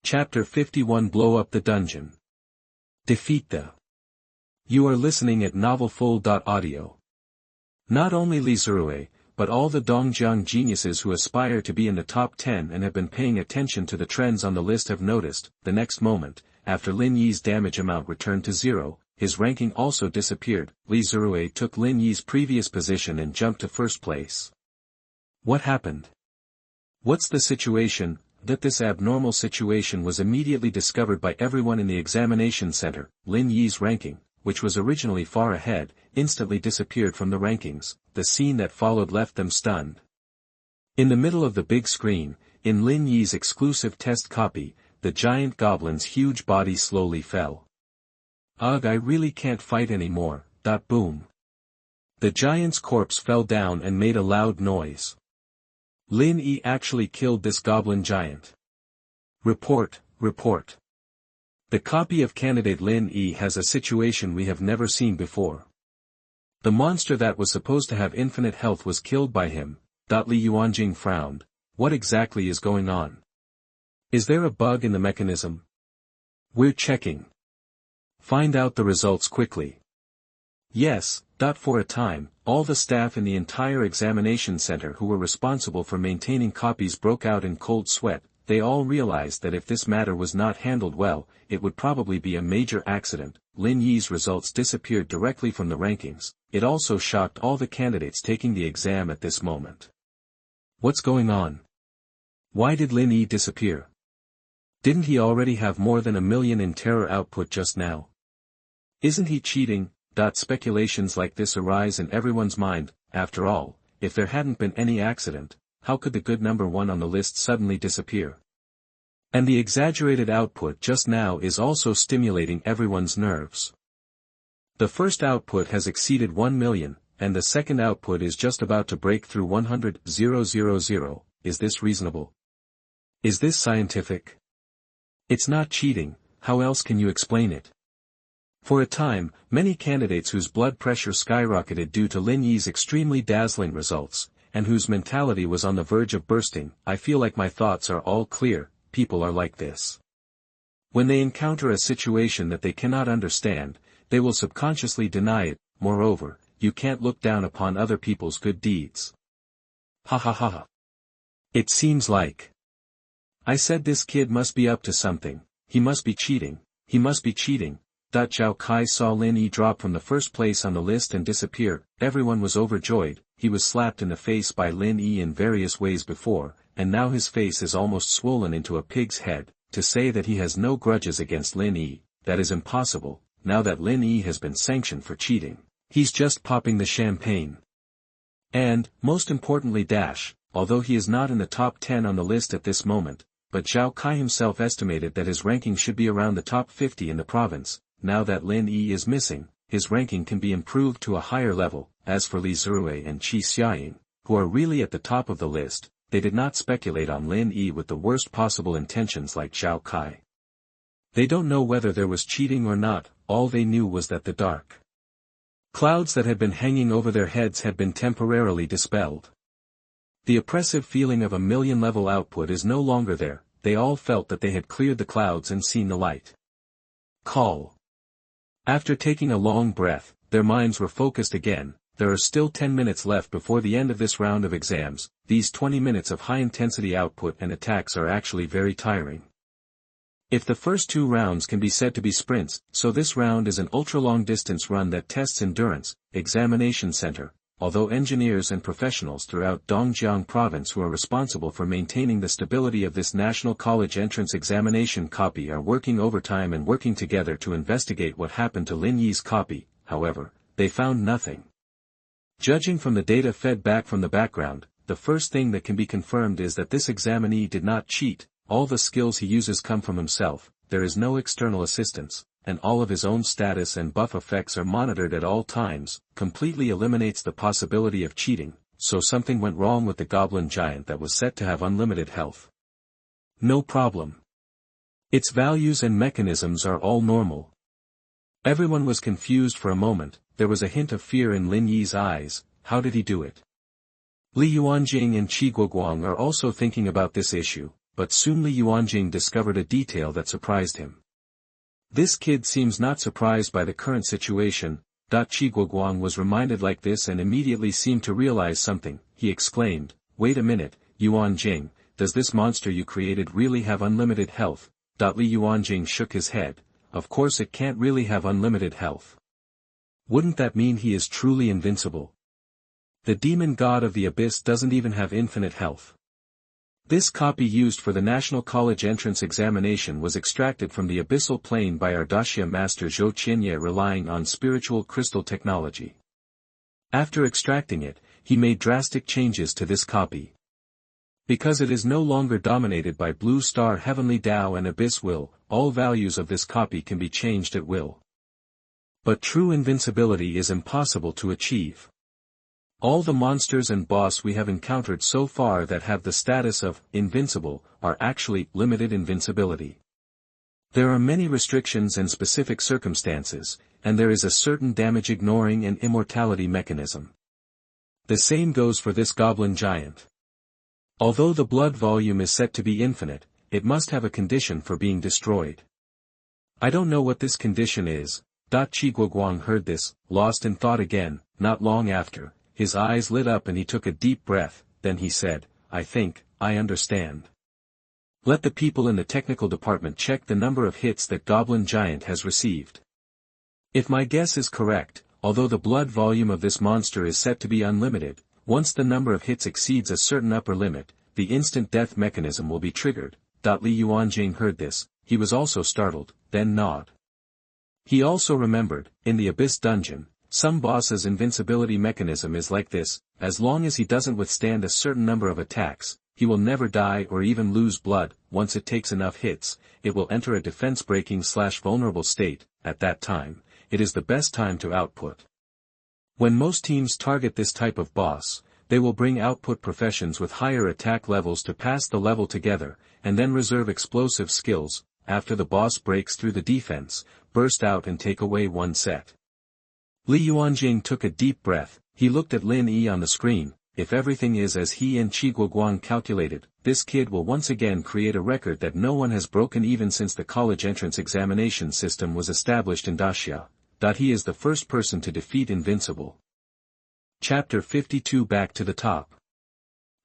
Chapter 51 Blow Up the Dungeon. Defeat the. You are listening at novelfull.audio. Not only Li Zirui, but all the Dongjiang geniuses who aspire to be in the top 10 and have been paying attention to the trends on the list have noticed, the next moment, after Lin Yi's damage amount returned to 0, his ranking also disappeared. Li Zirui took Lin Yi's previous position and jumped to first place. What happened? What's the situation? That this abnormal situation was immediately discovered by everyone in the examination center. Lin Yi's ranking, which was originally far ahead, instantly disappeared from the rankings. The scene that followed left them stunned. In the middle of the big screen, in Lin Yi's exclusive test copy, the giant goblin's huge body slowly fell. Ugh, I really can't fight anymore. Boom. The giant's corpse fell down and made a loud noise. Lin Yi actually killed this goblin giant. Report. The copy of candidate Lin Yi has a situation we have never seen before. The monster that was supposed to have infinite health was killed by him. Li Yuanjing frowned. What exactly is going on? Is there a bug in the mechanism? We're checking. Find out the results quickly. Yes. For a time, all the staff in the entire examination center who were responsible for maintaining copies broke out in cold sweat. They all realized that if this matter was not handled well, it would probably be a major accident. Lin Yi's results disappeared directly from the rankings. It also shocked all the candidates taking the exam at this moment. What's going on? Why did Lin Yi disappear? Didn't he already have more than 1 million in terror output just now? Isn't he cheating? Speculations like this arise in everyone's mind. After all, if there hadn't been any accident, how could the good number 1 on the list suddenly disappear? And the exaggerated output just now is also stimulating everyone's nerves. The first output has exceeded 1 million, and the second output is just about to break through 100,000. Is this reasonable? Is this scientific? It's not cheating. How else can you explain it? For a time, many candidates whose blood pressure skyrocketed due to Lin Yi's extremely dazzling results, and whose mentality was on the verge of bursting. I feel like my thoughts are all clear. People are like this. When they encounter a situation that they cannot understand, they will subconsciously deny it. Moreover, you can't look down upon other people's good deeds. Ha. It seems like. I said this kid must be up to something. He must be cheating. Zhao Kai saw Lin Yi drop from the first place on the list and disappear. Everyone was overjoyed. He was slapped in the face by Lin Yi in various ways before, and now his face is almost swollen into a pig's head. To say that he has no grudges against Lin Yi, that is impossible, now that Lin Yi has been sanctioned for cheating. He's just popping the champagne. And, most importantly although he is not in the top 10 on the list at this moment, but Zhao Kai himself estimated that his ranking should be around the top 50 in the province. Now that Lin Yi is missing, his ranking can be improved to a higher level. As for Li Zirui and Qi Xiaoying, who are really at the top of the list, they did not speculate on Lin Yi with the worst possible intentions like Zhao Kai. They don't know whether there was cheating or not. All they knew was that the dark clouds that had been hanging over their heads had been temporarily dispelled. The oppressive feeling of 1 million level output is no longer there. They all felt that they had cleared the clouds and seen the light. Call. After taking a long breath, their minds were focused again. There are still 10 minutes left before the end of this round of exams. These 20 minutes of high-intensity output and attacks are actually very tiring. If the first 2 rounds can be said to be sprints, so this round is an ultra-long distance run that tests endurance. Examination center. Although engineers and professionals throughout Dongjiang province who are responsible for maintaining the stability of this national college entrance examination copy are working overtime and working together to investigate what happened to Lin Yi's copy, however, they found nothing. Judging from the data fed back from the background, the first thing that can be confirmed is that this examinee did not cheat. All the skills he uses come from himself, there is no external assistance, and all of his own status and buff effects are monitored at all times. Completely eliminates the possibility of cheating. So something went wrong with the goblin giant that was set to have unlimited health. No problem. Its values and mechanisms are all normal. Everyone was confused for a moment. There was a hint of fear in Lin Yi's eyes. How did he do it? Li Yuanjing and Qi Guoguang are also thinking about this issue. but soon Li Yuanjing discovered a detail that surprised him. This kid seems not surprised by the current situation. Qi Guoguang was reminded like this and immediately seemed to realize something. He exclaimed, "Wait a minute, Yuanjing, does this monster you created really have unlimited health?" Li Yuanjing shook his head. "Of course it can't really have unlimited health. Wouldn't that mean he is truly invincible? The demon god of the abyss doesn't even have infinite health." This copy used for the National College entrance examination was extracted from the abyssal plane by Ardashia master Zhou Qianye relying on spiritual crystal technology. After extracting it, he made drastic changes to this copy. Because it is no longer dominated by Blue Star Heavenly Tao and Abyss Will, all values of this copy can be changed at will. But true invincibility is impossible to achieve. All the monsters and boss we have encountered so far that have the status of invincible are actually limited invincibility. There are many restrictions and specific circumstances, and there is a certain damage ignoring and immortality mechanism. The same goes for this goblin giant. Although the blood volume is set to be infinite, it must have a condition for being destroyed. I don't know what this condition is. Qi Guoguang heard this, lost in thought again. Not long after, his eyes lit up and he took a deep breath, then he said, "I think, I understand. Let the people in the technical department check the number of hits that Goblin Giant has received. If my guess is correct, although the blood volume of this monster is set to be unlimited, once the number of hits exceeds a certain upper limit, the instant death mechanism will be triggered." Li Yuanjing heard this, he was also startled, then gnawed. He also remembered, in the Abyss Dungeon, some boss's invincibility mechanism is like this: as long as he doesn't withstand a certain number of attacks, he will never die or even lose blood. Once it takes enough hits, it will enter a defense-breaking/vulnerable state. At that time, it is the best time to output. When most teams target this type of boss, they will bring output professions with higher attack levels to pass the level together, and then reserve explosive skills, after the boss breaks through the defense, burst out and take away one set. Li Yuanjing took a deep breath. He looked at Lin Yi on the screen. If everything is as he and Qi Guoguang calculated, this kid will once again create a record that no one has broken even since the college entrance examination system was established in Daxia. He is the first person to defeat Invincible. Chapter 52 Back to the Top.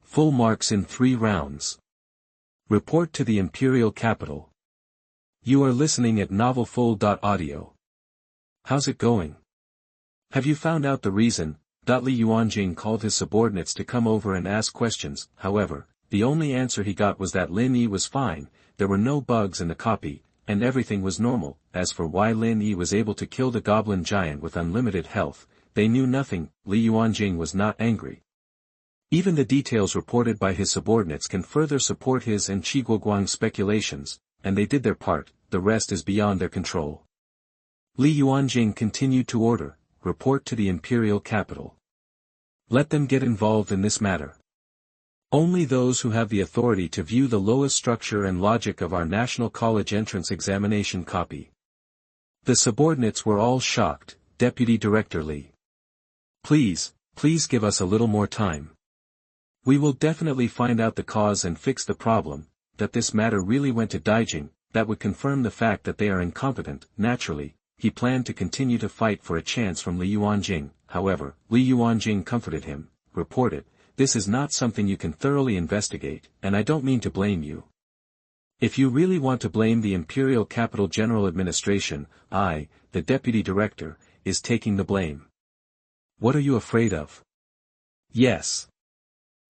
Full marks in 3 rounds. Report to the Imperial Capital. You are listening at novelfull.audio. How's it going? Have you found out the reason? Li Yuanjing called his subordinates to come over and ask questions. However, the only answer he got was that Lin Yi was fine, there were no bugs in the copy, and everything was normal. As for why Lin Yi was able to kill the goblin giant with unlimited health, they knew nothing. Li Yuanjing was not angry. Even the details reported by his subordinates can further support his and Qi Guoguang's speculations, and they did their part. The rest is beyond their control. Li Yuanjing continued to order, report to the Imperial Capital. Let them get involved in this matter. Only those who have the authority to view the lowest structure and logic of our National College entrance examination copy. The subordinates were all shocked. Deputy Director Li. Please give us a little more time. We will definitely find out the cause and fix the problem. That this matter really went to Daijing, that would confirm the fact that they are incompetent. Naturally, he planned to continue to fight for a chance from Li Yuanjing. However, Li Yuanjing comforted him, reported, "This is not something you can thoroughly investigate, and I don't mean to blame you. If you really want to blame the Imperial Capital General Administration, I, the Deputy Director, is taking the blame." What are you afraid of? Yes.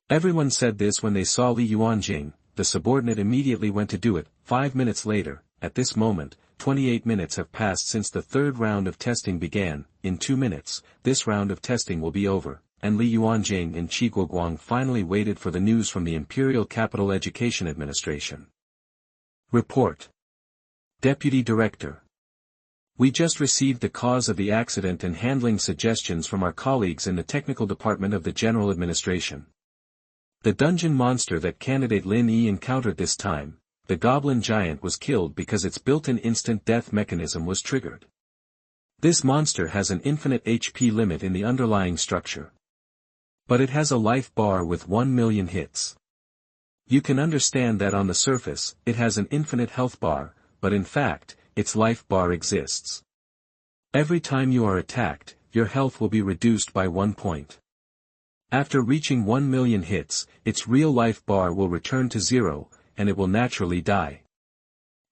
Everyone said this when they saw Li Yuanjing. The subordinate immediately went to do it. 5 minutes later, at this moment, 28 minutes have passed since the 3rd round of testing began. In 2 minutes, this round of testing will be over, and Li Yuanjing and Qi Guoguang finally waited for the news from the Imperial Capital Education Administration. Report. Deputy Director. We just received the cause of the accident and handling suggestions from our colleagues in the technical department of the General Administration. The dungeon monster that candidate Lin Yi encountered this time, the goblin giant, was killed because its built-in instant death mechanism was triggered. This monster has an infinite HP limit in the underlying structure. But it has a life bar with 1 million hits. You can understand that on the surface, it has an infinite health bar, but in fact, its life bar exists. Every time you are attacked, your health will be reduced by 1 point. After reaching 1 million hits, its real life bar will return to 0, and it will naturally die.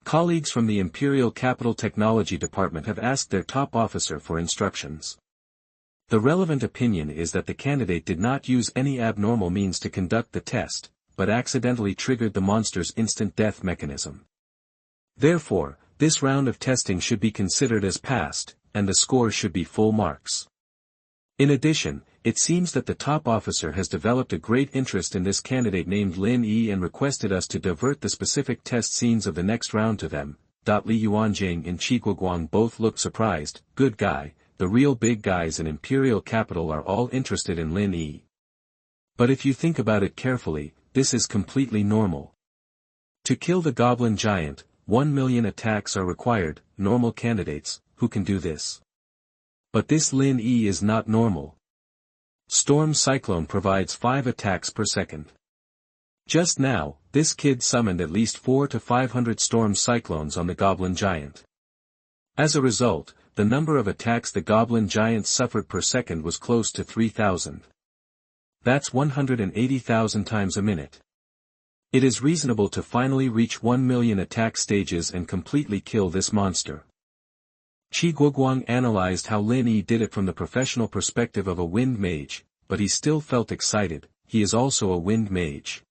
Colleagues from the Imperial Capital Technology Department have asked their top officer for instructions. The relevant opinion is that the candidate did not use any abnormal means to conduct the test, but accidentally triggered the monster's instant death mechanism. Therefore, this round of testing should be considered as passed, and the score should be full marks. In addition, it seems that the top officer has developed a great interest in this candidate named Lin Yi and requested us to divert the specific test scenes of the next round to them. Li Yuanjing and Qi Guoguang both looked surprised. Good guy, the real big guys in Imperial Capital are all interested in Lin Yi. But if you think about it carefully, this is completely normal. To kill the goblin giant, 1 million attacks are required, normal candidates, who can do this. But this Lin Yi is not normal. Storm Cyclone provides 5 attacks per second. Just now, this kid summoned at least 400 to 500 Storm Cyclones on the goblin giant. As a result, the number of attacks the goblin giant suffered per second was close to 3,000. That's 180,000 times a minute. It is reasonable to finally reach 1 million attack stages and completely kill this monster. Qi Guoguang analyzed how Lin Yi did it from the professional perspective of a wind mage, but he still felt excited. He is also a wind mage.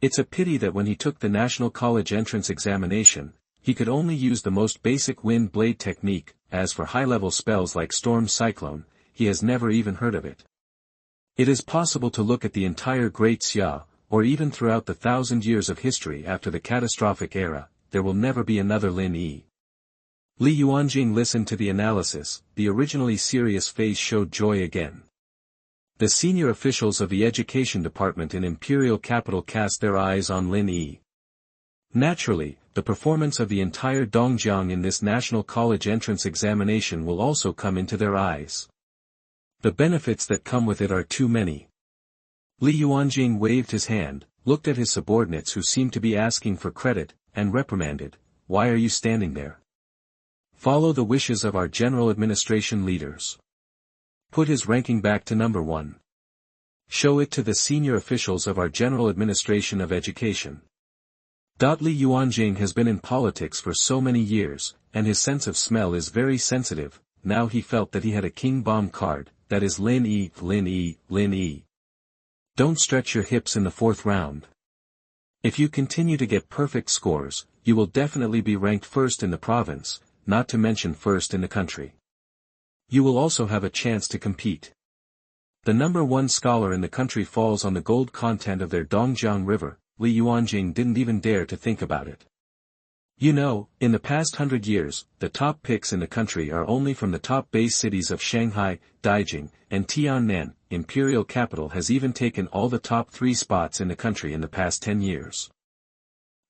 It's a pity that when he took the National College entrance examination, he could only use the most basic wind blade technique. As for high-level spells like Storm Cyclone, he has never even heard of it. It is possible to look at the entire Great Xia, or even throughout the 1,000 years of history after the catastrophic era, there will never be another Lin Yi. Li Yuanjing listened to the analysis. The originally serious face showed joy again. The senior officials of the education department in Imperial Capital cast their eyes on Lin Yi. Naturally, the performance of the entire Dongjiang in this national college entrance examination will also come into their eyes. The benefits that come with it are too many. Li Yuanjing waved his hand, looked at his subordinates who seemed to be asking for credit, and reprimanded, "Why are you standing there? Follow the wishes of our general administration leaders. Put his ranking back to number 1. Show it to the senior officials of our general administration of education." Li Yuanjing has been in politics for so many years, and his sense of smell is very sensitive. Now he felt that he had a king bomb card, that is Lin Yi, Lin Yi, Lin Yi. Don't stretch your hips in the 4th round. If you continue to get perfect scores, you will definitely be ranked first in the province, not to mention first in the country. You will also have a chance to compete. The number 1 scholar in the country falls on the gold content of their Dongjiang River. Li Yuanjing didn't even dare to think about it. You know, in the past 100 years, the top picks in the country are only from the top base cities of Shanghai, Daijing, and Tiannan. Imperial Capital has even taken all the top 3 spots in the country in the past 10 years.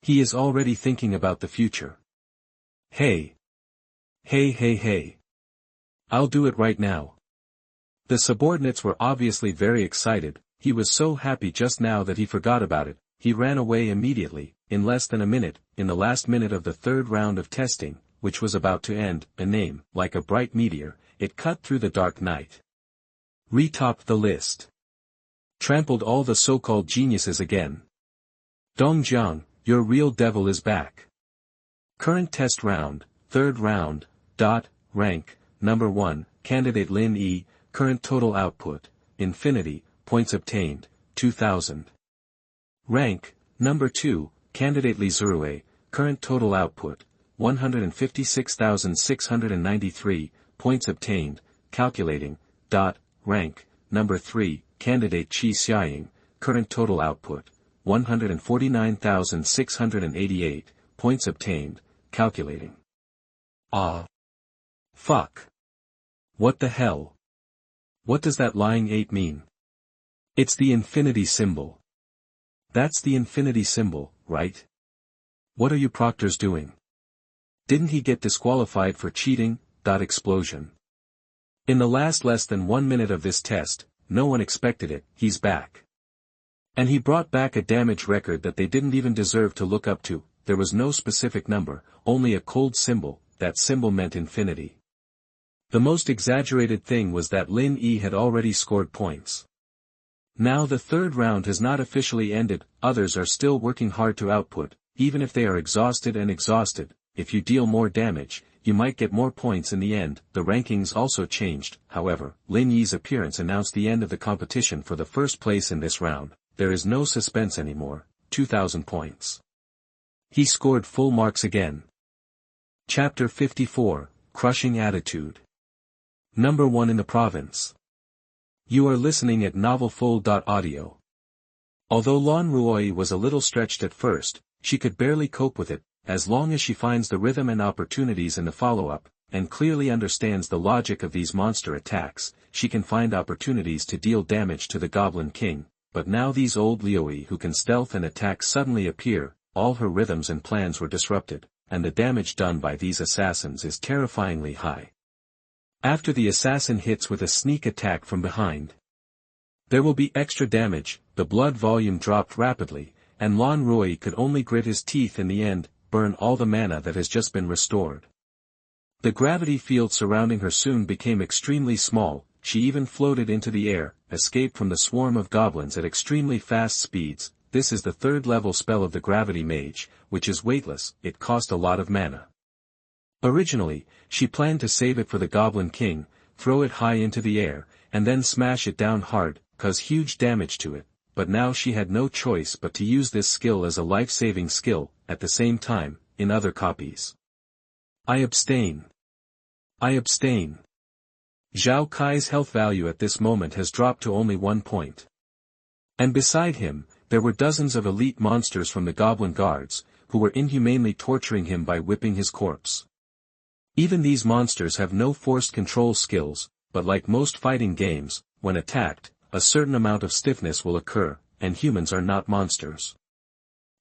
He is already thinking about the future. Hey! Hey hey hey! I'll do it right now. The subordinates were obviously very excited. He was so happy just now that he forgot about it. He ran away immediately, in less than a minute, in the last minute of the 3rd round of testing, which was about to end. A name, like a bright meteor, it cut through the dark night. Retopped the list. Trampled all the so-called geniuses again. Dongjiang, your real devil is back. Current test round, 3rd round. Rank, number 1, candidate Lin Yi, current total output, infinity, points obtained, 2000. Rank, number 2, candidate Li Zirue, current total output, 156,693, points obtained, calculating. Rank, number 3, candidate Qi Xiaoying, current total output, 149,688, points obtained, calculating. Fuck. What the hell? What does that lying 8 mean? It's the infinity symbol. That's the infinity symbol, right? What are you proctors doing? Didn't he get disqualified for cheating? Explosion. In the less than 1 minute of this test, no one expected it. He's back. And he brought back a damage record that they didn't even deserve to look up to. There was no specific number, only a cold symbol. That symbol meant infinity. The most exaggerated thing was that Lin Yi had already scored points. Now the third round has not officially ended, others are still working hard to output, even if they are exhausted. If you deal more damage, you might get more points in the end. The rankings also changed, however. Lin Yi's appearance announced the end of the competition for the first place in this round. There is no suspense anymore. 2,000 points. He scored full marks again. Chapter 54, Crushing Attitude. Number 1 in the province. You are listening at novelfull.audio. Although Lan Ruoi was a little stretched at first, she could barely cope with it, as long as she finds the rhythm and opportunities in the follow-up, and clearly understands the logic of these monster attacks, she can find opportunities to deal damage to the Goblin King. But now these old Lioi who can stealth and attack suddenly appear, all her rhythms and plans were disrupted, and the damage done by these assassins is terrifyingly high. After the assassin hits with a sneak attack from behind, there will be extra damage. The blood volume dropped rapidly, and Lan Ruoi could only grit his teeth in the end, burn all the mana that has just been restored. The gravity field surrounding her soon became extremely small. She even floated into the air, escaped from the swarm of goblins at extremely fast speeds. This is the third level spell of the Gravity Mage, which is weightless. It cost a lot of mana. Originally, she planned to save it for the Goblin King, throw it high into the air, and then smash it down hard, cause huge damage to it, but now she had no choice but to use this skill as a life-saving skill. At the same time, in other copies. I abstain. Zhao Kai's health value at this moment has dropped to only 1 point. And beside him, there were dozens of elite monsters from the Goblin Guards, who were inhumanely torturing him by whipping his corpse. Even these monsters have no forced control skills, but like most fighting games, when attacked, a certain amount of stiffness will occur, and humans are not monsters.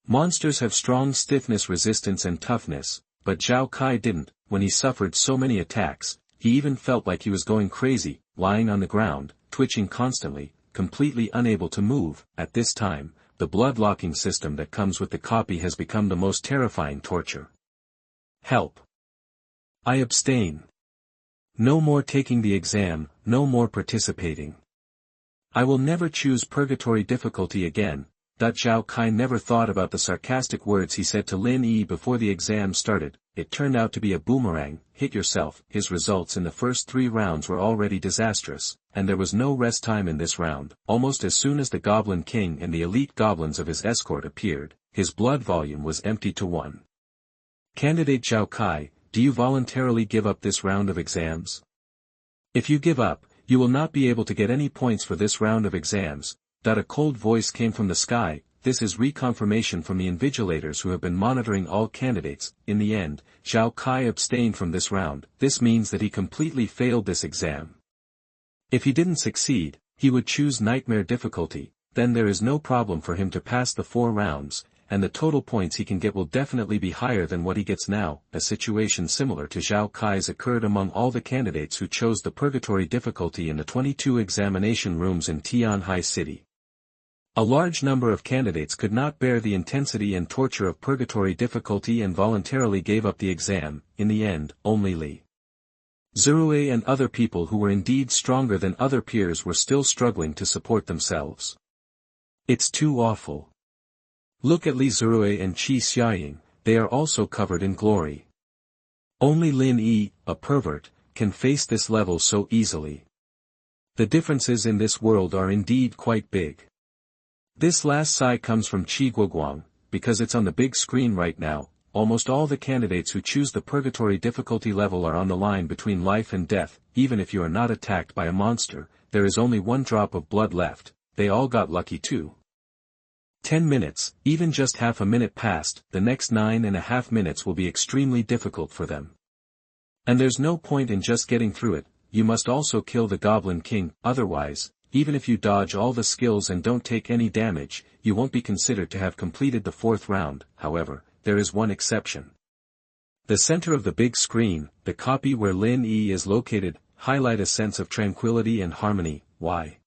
Monsters have strong stiffness resistance and toughness, but Zhao Kai didn't. When he suffered so many attacks, he even felt like he was going crazy, lying on the ground, twitching constantly, completely unable to move. At this time, the blood-locking system that comes with the copy has become the most terrifying torture. Help. I abstain. No more taking the exam, no more participating. I will never choose purgatory difficulty again. Zhao Kai never thought about the sarcastic words he said to Lin Yi before the exam started. It turned out to be a boomerang. Hit yourself. His results in the first 3 rounds were already disastrous, and there was no rest time in this round. Almost as soon as the Goblin King and the elite goblins of his escort appeared, his blood volume was emptied to 1. Candidate Zhao Kai, do you voluntarily give up this round of exams? If you give up, you will not be able to get any points for this round of exams. A cold voice came from the sky. This is reconfirmation from the invigilators who have been monitoring all candidates. In the end, Zhao Kai abstained from this round. This means that he completely failed this exam. If he didn't succeed, he would choose nightmare difficulty. Then there is no problem for him to pass the 4 rounds, and the total points he can get will definitely be higher than what he gets now. A situation similar to Zhao Kai's occurred among all the candidates who chose the purgatory difficulty in the 22 examination rooms in Tianhai City. A large number of candidates could not bear the intensity and torture of purgatory difficulty and voluntarily gave up the exam. In the end, only Li Zirui and other people who were indeed stronger than other peers were still struggling to support themselves. It's too awful. Look at Li Zirui and Qi Xiaoying, they are also covered in glory. Only Lin Yi, a pervert, can face this level so easily. The differences in this world are indeed quite big. This last sigh comes from Qi Guoguang, because it's on the big screen right now. Almost all the candidates who choose the purgatory difficulty level are on the line between life and death. Even if you are not attacked by a monster, there is only 1 drop of blood left. They all got lucky too. 10 minutes, even just half a minute passed, the next 9.5 minutes will be extremely difficult for them. And there's no point in just getting through it. You must also kill the Goblin King, otherwise, even if you dodge all the skills and don't take any damage, you won't be considered to have completed the 4th round. However, there is one exception. The center of the big screen, the copy where Lin Yi is located, highlight a sense of tranquility and harmony. Why?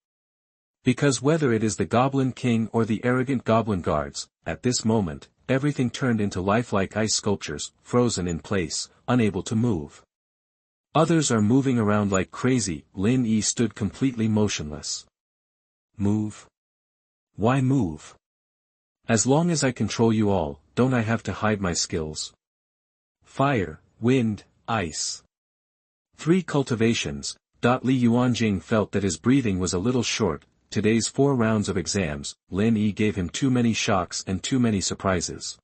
Because whether it is the Goblin King or the arrogant Goblin Guards, at this moment, everything turned into lifelike ice sculptures, frozen in place, unable to move. Others are moving around like crazy. Lin Yi stood completely motionless. Move? Why move? As long as I control you all, don't I have to hide my skills? Fire, wind, ice. 3 cultivations. Li Yuanjing felt that his breathing was a little short. Today's 4 rounds of exams, Lin Yi gave him too many shocks and too many surprises.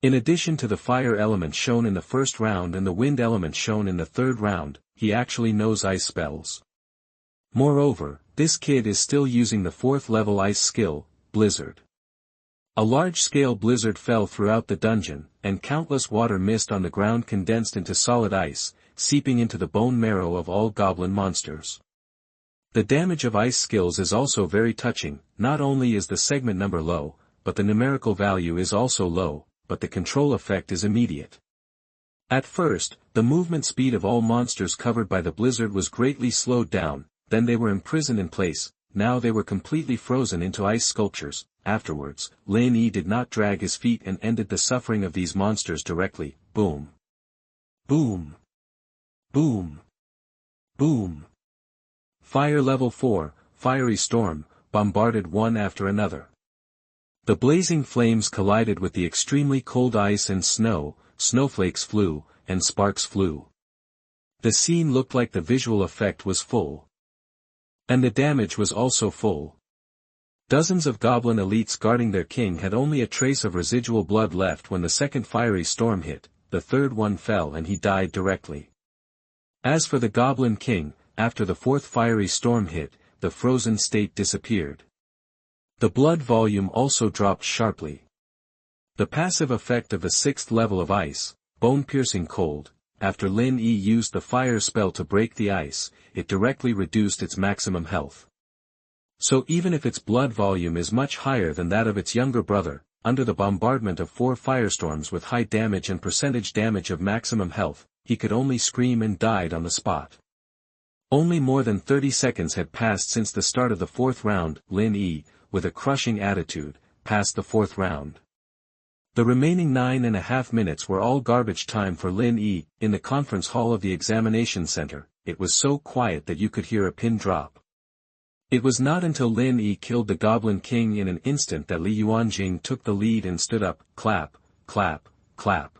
In addition to the fire element shown in the first round and the wind element shown in the third round, he actually knows ice spells. Moreover, this kid is still using the 4th level ice skill, Blizzard. A large-scale blizzard fell throughout the dungeon, and countless water mist on the ground condensed into solid ice, seeping into the bone marrow of all goblin monsters. The damage of ice skills is also very touching. Not only is the segment number low, but the numerical value is also low, but the control effect is immediate. At first, the movement speed of all monsters covered by the blizzard was greatly slowed down, then they were imprisoned in place, now they were completely frozen into ice sculptures. Afterwards, Lin Yi did not drag his feet and ended the suffering of these monsters directly. Boom. Boom. Boom. Boom. Fire level 4, fiery storm, bombarded one after another. The blazing flames collided with the extremely cold ice and snow, snowflakes flew, and sparks flew. The scene looked like the visual effect was full. And the damage was also full. Dozens of goblin elites guarding their king had only a trace of residual blood left when the second fiery storm hit. The third one fell and he died directly. As for the Goblin King, after the 4th fiery storm hit, the frozen state disappeared. The blood volume also dropped sharply. The passive effect of the 6th level of ice, bone-piercing cold, after Lin Yi used the fire spell to break the ice, it directly reduced its maximum health. So even if its blood volume is much higher than that of its younger brother, under the bombardment of 4 firestorms with high damage and percentage damage of maximum health, he could only scream and died on the spot. Only more than 30 seconds had passed since the start of the 4th round. Lin Yi, with a crushing attitude, passed the 4th round. The remaining 9.5 minutes were all garbage time for Lin Yi. In the conference hall of the examination center, it was so quiet that you could hear a pin drop. It was not until Lin Yi killed the Goblin King in an instant that Li Yuanjing took the lead and stood up. Clap, clap, clap.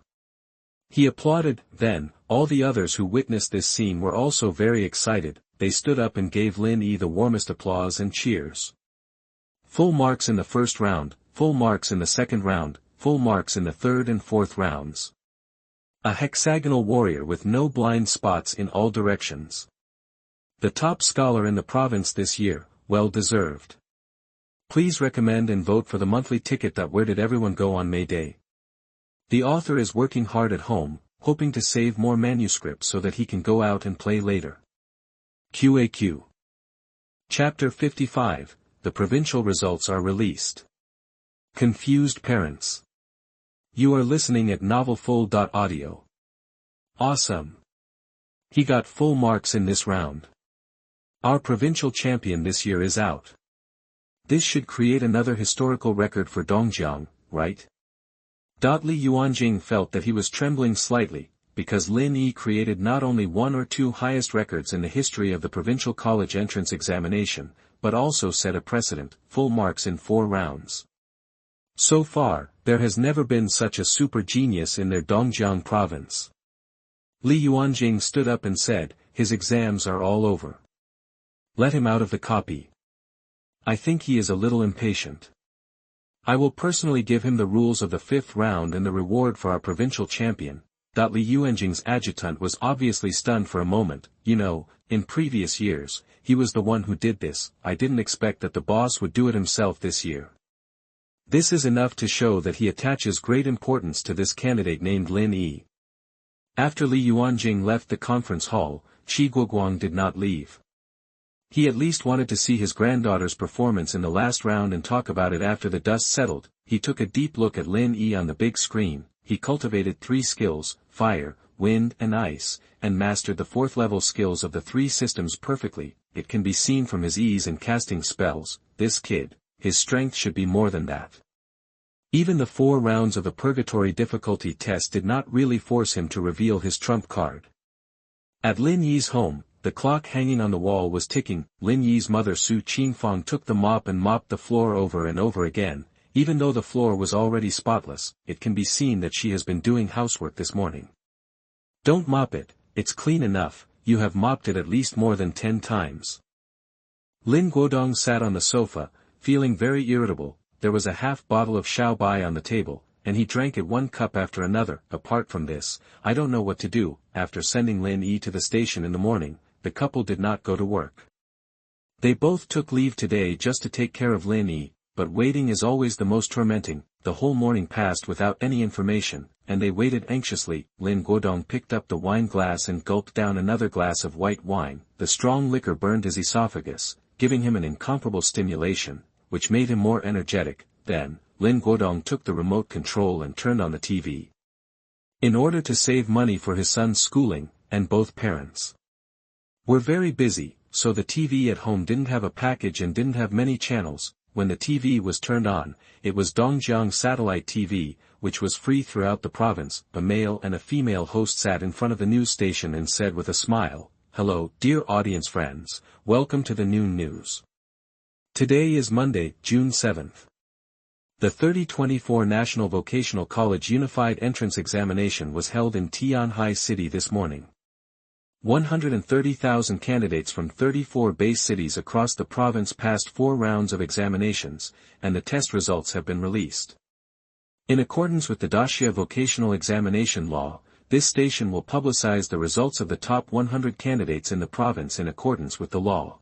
He applauded. Then, all the others who witnessed this scene were also very excited. They stood up and gave Lin Yi the warmest applause and cheers. Full marks in the first round, full marks in the second round, full marks in the third and fourth rounds. A hexagonal warrior with no blind spots in all directions. The top scholar in the province this year, well deserved. Please recommend and vote for the monthly ticket. Where did everyone go on May Day? The author is working hard at home, hoping to save more manuscripts so that he can go out and play later. QAQ. Chapter 55, the provincial results are released. Confused parents. You are listening at novelfull.audio. Awesome. He got full marks in this round. Our provincial champion this year is out. This should create another historical record for Dongjiang, right? Li Yuanjing felt that he was trembling slightly, because Lin Yi created not only 1 or 2 highest records in the history of the provincial college entrance examination, but also set a precedent, full marks in 4 rounds. So far, there has never been such a super genius in their Dongjiang province. Li Yuanjing stood up and said, his exams are all over. Let him out of the copy. I think he is a little impatient. I will personally give him the rules of the 5th round and the reward for our provincial champion. Li Yuanjing's adjutant was obviously stunned for a moment. You know, in previous years, he was the one who did this. I didn't expect that the boss would do it himself this year. This is enough to show that he attaches great importance to this candidate named Lin Yi. After Li Yuanjing left the conference hall, Qi Guoguang did not leave. He at least wanted to see his granddaughter's performance in the last round and talk about it after the dust settled. He took a deep look at Lin Yi on the big screen. He cultivated 3 skills, fire, wind and ice, and mastered the 4th level skills of the 3 systems perfectly. It can be seen from his ease in casting spells. This kid, his strength should be more than that. Even the 4 rounds of the purgatory difficulty test did not really force him to reveal his trump card. At Lin Yi's home, the clock hanging on the wall was ticking. Lin Yi's mother Su Qingfang took the mop and mopped the floor over and over again. Even though the floor was already spotless, it can be seen that she has been doing housework this morning. Don't mop it, it's clean enough, you have mopped it at least more than 10 times. Lin Guodong sat on the sofa, feeling very irritable. There was a half bottle of Xiaobai on the table, and he drank it 1 cup after another. Apart from this, I don't know what to do. After sending Lin Yi to the station in the morning, the couple did not go to work. They both took leave today just to take care of Lin Yi, but waiting is always the most tormenting. The whole morning passed without any information, and they waited anxiously. Lin Guodong picked up the wine glass and gulped down another glass of white wine. The strong liquor burned his esophagus, giving him an incomparable stimulation, which made him more energetic. Then, Lin Guodong took the remote control and turned on the TV. In order to save money for his son's schooling, and both parents were very busy, so the TV at home didn't have a package and didn't have many channels. When the TV was turned on, it was Dongjiang Satellite TV, which was free throughout the province. A male and a female host sat in front of the news station and said with a smile, "Hello, dear audience friends, welcome to the noon news. Today is Monday, June 7th. The 2024 National Vocational College Unified Entrance Examination was held in Tianhai City this morning. 130,000 candidates from 34 base cities across the province passed 4 rounds of examinations, and the test results have been released. In accordance with the Daxia Vocational Examination Law, this station will publicize the results of the top 100 candidates in the province in accordance with the law.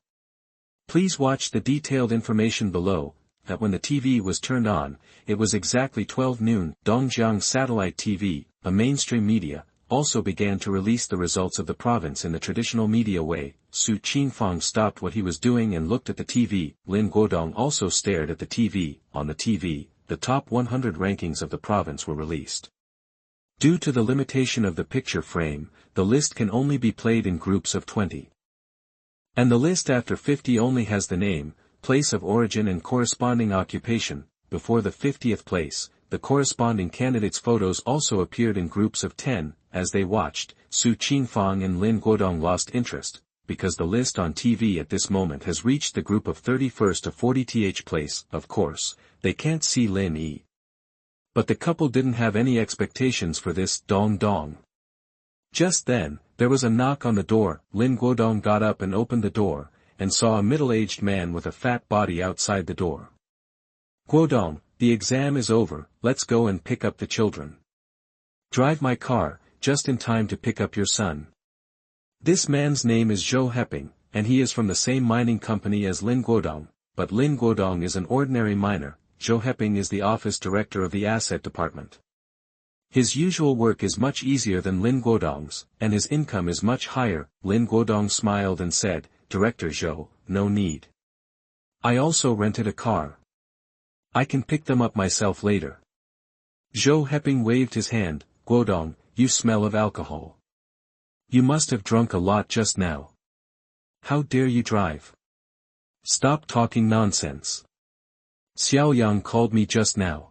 Please watch the detailed information below. That when the TV was turned on, it was exactly 12 noon. Dongjiang Satellite TV, a mainstream media, also began to release the results of the province in the traditional media way. Su Qingfang stopped what he was doing and looked at the TV. Lin Guodong also stared at the TV. On the TV, the top 100 rankings of the province were released. Due to the limitation of the picture frame, the list can only be played in groups of 20. And the list after 50 only has the name, place of origin and corresponding occupation. Before the 50th place, the corresponding candidates' photos also appeared in groups of 10. As they watched, Su Qingfang and Lin Guodong lost interest, because the list on TV at this moment has reached the group of 31st to 40th place. Of course, they can't see Lin Yi. But the couple didn't have any expectations for this. Dong dong. Just then, there was a knock on the door. Lin Guodong got up and opened the door, and saw a middle-aged man with a fat body outside the door. "Guodong, the exam is over, let's go and pick up the children. Drive my car, just in time to pick up your son." This man's name is Zhou Heping, and he is from the same mining company as Lin Guodong, but Lin Guodong is an ordinary miner. Zhou Heping is the office director of the asset department. His usual work is much easier than Lin Guodong's, and his income is much higher. Lin Guodong smiled and said, "Director Zhou, no need. I also rented a car. I can pick them up myself later." Zhou Heping waved his hand. "Guodong, you smell of alcohol. You must have drunk a lot just now. How dare you drive? Stop talking nonsense. Xiaoyang called me just now.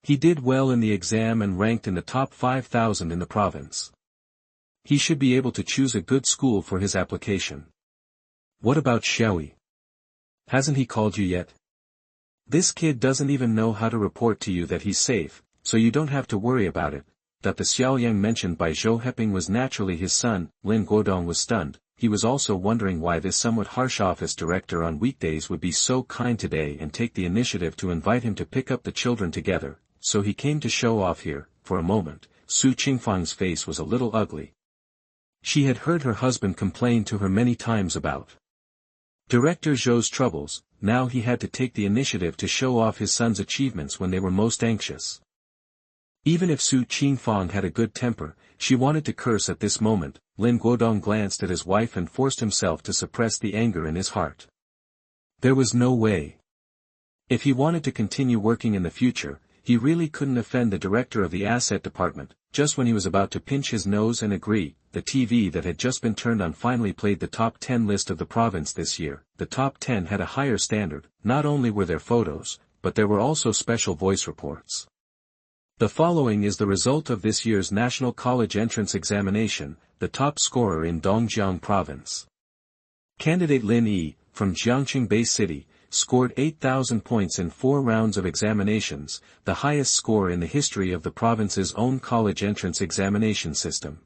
He did well in the exam and ranked in the top 5,000 in the province. He should be able to choose a good school for his application. What about Xiaoyi? Hasn't he called you yet? This kid doesn't even know how to report to you that he's safe, so you don't have to worry about it." That the Xiaoyang mentioned by Zhou Heping was naturally his son. Lin Guodong was stunned. He was also wondering why this somewhat harsh office director on weekdays would be so kind today and take the initiative to invite him to pick up the children together, so he came to show off here. For a moment, Su Qingfang's face was a little ugly. She had heard her husband complain to her many times about Director Zhou's troubles. Now he had to take the initiative to show off his son's achievements when they were most anxious. Even if Su Qingfang had a good temper, she wanted to curse at this moment. Lin Guodong glanced at his wife and forced himself to suppress the anger in his heart. There was no way. If he wanted to continue working in the future, He really couldn't offend the director of the asset department. Just when he was about to pinch his nose and agree, the TV that had just been turned on finally played the top 10 list of the province this year. The top 10 had a higher standard. Not only were there photos, but there were also special voice reports. The following is the result of this year's National College Entrance Examination, the top scorer in Dongjiang Province. Candidate Lin Yi, from Jiangqing Bay City, scored 8,000 points in 4 rounds of examinations, the highest score in the history of the province's own college entrance examination system.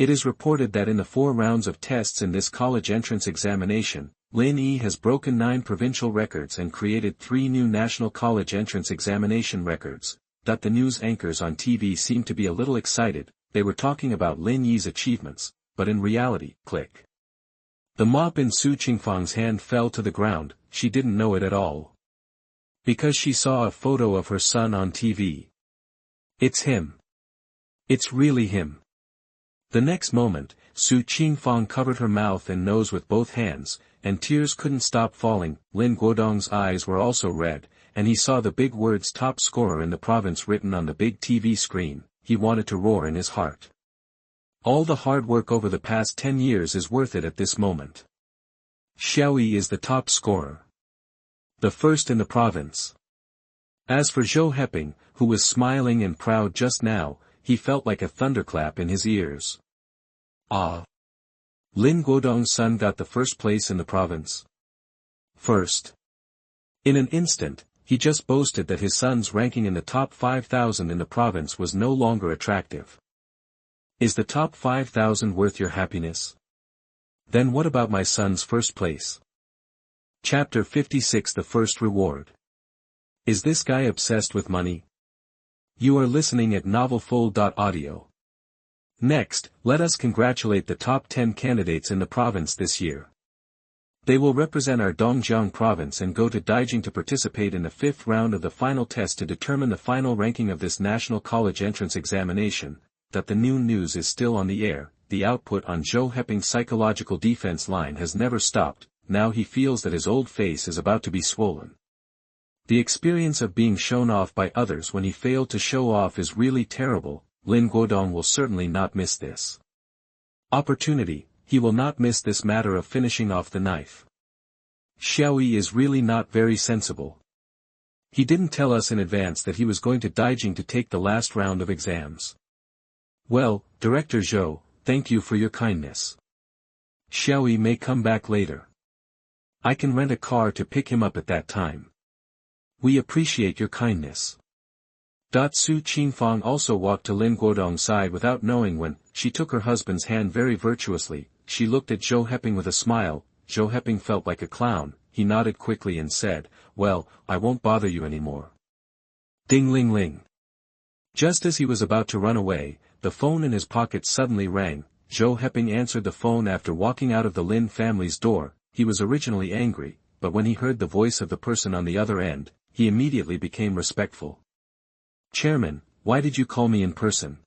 It is reported that in the 4 rounds of tests in this college entrance examination, Lin Yi has broken 9 provincial records and created 3 new national college entrance examination records. The news anchors on TV seemed to be a little excited. They were talking about Lin Yi's achievements, but in reality, click. The mop in Su Qingfang's hand fell to the ground. She didn't know it at all. Because she saw a photo of her son on TV. It's him. It's really him. The next moment, Su Qingfang covered her mouth and nose with both hands, and tears couldn't stop falling. Lin Guodong's eyes were also red, and he saw the big words top scorer in the province written on the big TV screen. He wanted to roar in his heart. All the hard work over the past 10 years is worth it at this moment. Xiaoyi is the top scorer. The first in the province. As for Zhou Heping, who was smiling and proud just now, he felt like a thunderclap in his ears. Ah! Lin Guodong's son got the first place in the province. First. In an instant, he just boasted that his son's ranking in the top 5,000 in the province was no longer attractive. Is the top 5,000 worth your happiness? Then what about my son's first place? Chapter 56 The First Reward. Is this guy obsessed with money? You are listening at novelfull.audio. Next, let us congratulate the top 10 candidates in the province this year. They will represent our Dongjiang province and go to Daijing to participate in the 5th round of the final test to determine the final ranking of this national college entrance examination. That the new news is still on the air. The output on Zhou Heping's psychological defense line has never stopped. Now he feels that his old face is about to be swollen. The experience of being shown off by others when he failed to show off is really terrible. Lin Guodong will certainly not miss this opportunity. He will not miss this matter of finishing off the knife. Xiaoyi is really not very sensible. He didn't tell us in advance that he was going to Daijing to take the last round of exams. Well, Director Zhou, thank you for your kindness. Xiaoyi may come back later. I can rent a car to pick him up at that time. We appreciate your kindness. Su Qingfang also walked to Lin Guodong's side without knowing when. She took her husband's hand very virtuously. She looked at Zhou Heping with a smile. Zhou Heping felt like a clown. He nodded quickly and said, well, I won't bother you anymore. Ding ling ling. Just as he was about to run away, the phone in his pocket suddenly rang. Zhou Heping answered the phone after walking out of the Lin family's door. He was originally angry, but when he heard the voice of the person on the other end, he immediately became respectful. Chairman, why did you call me in person?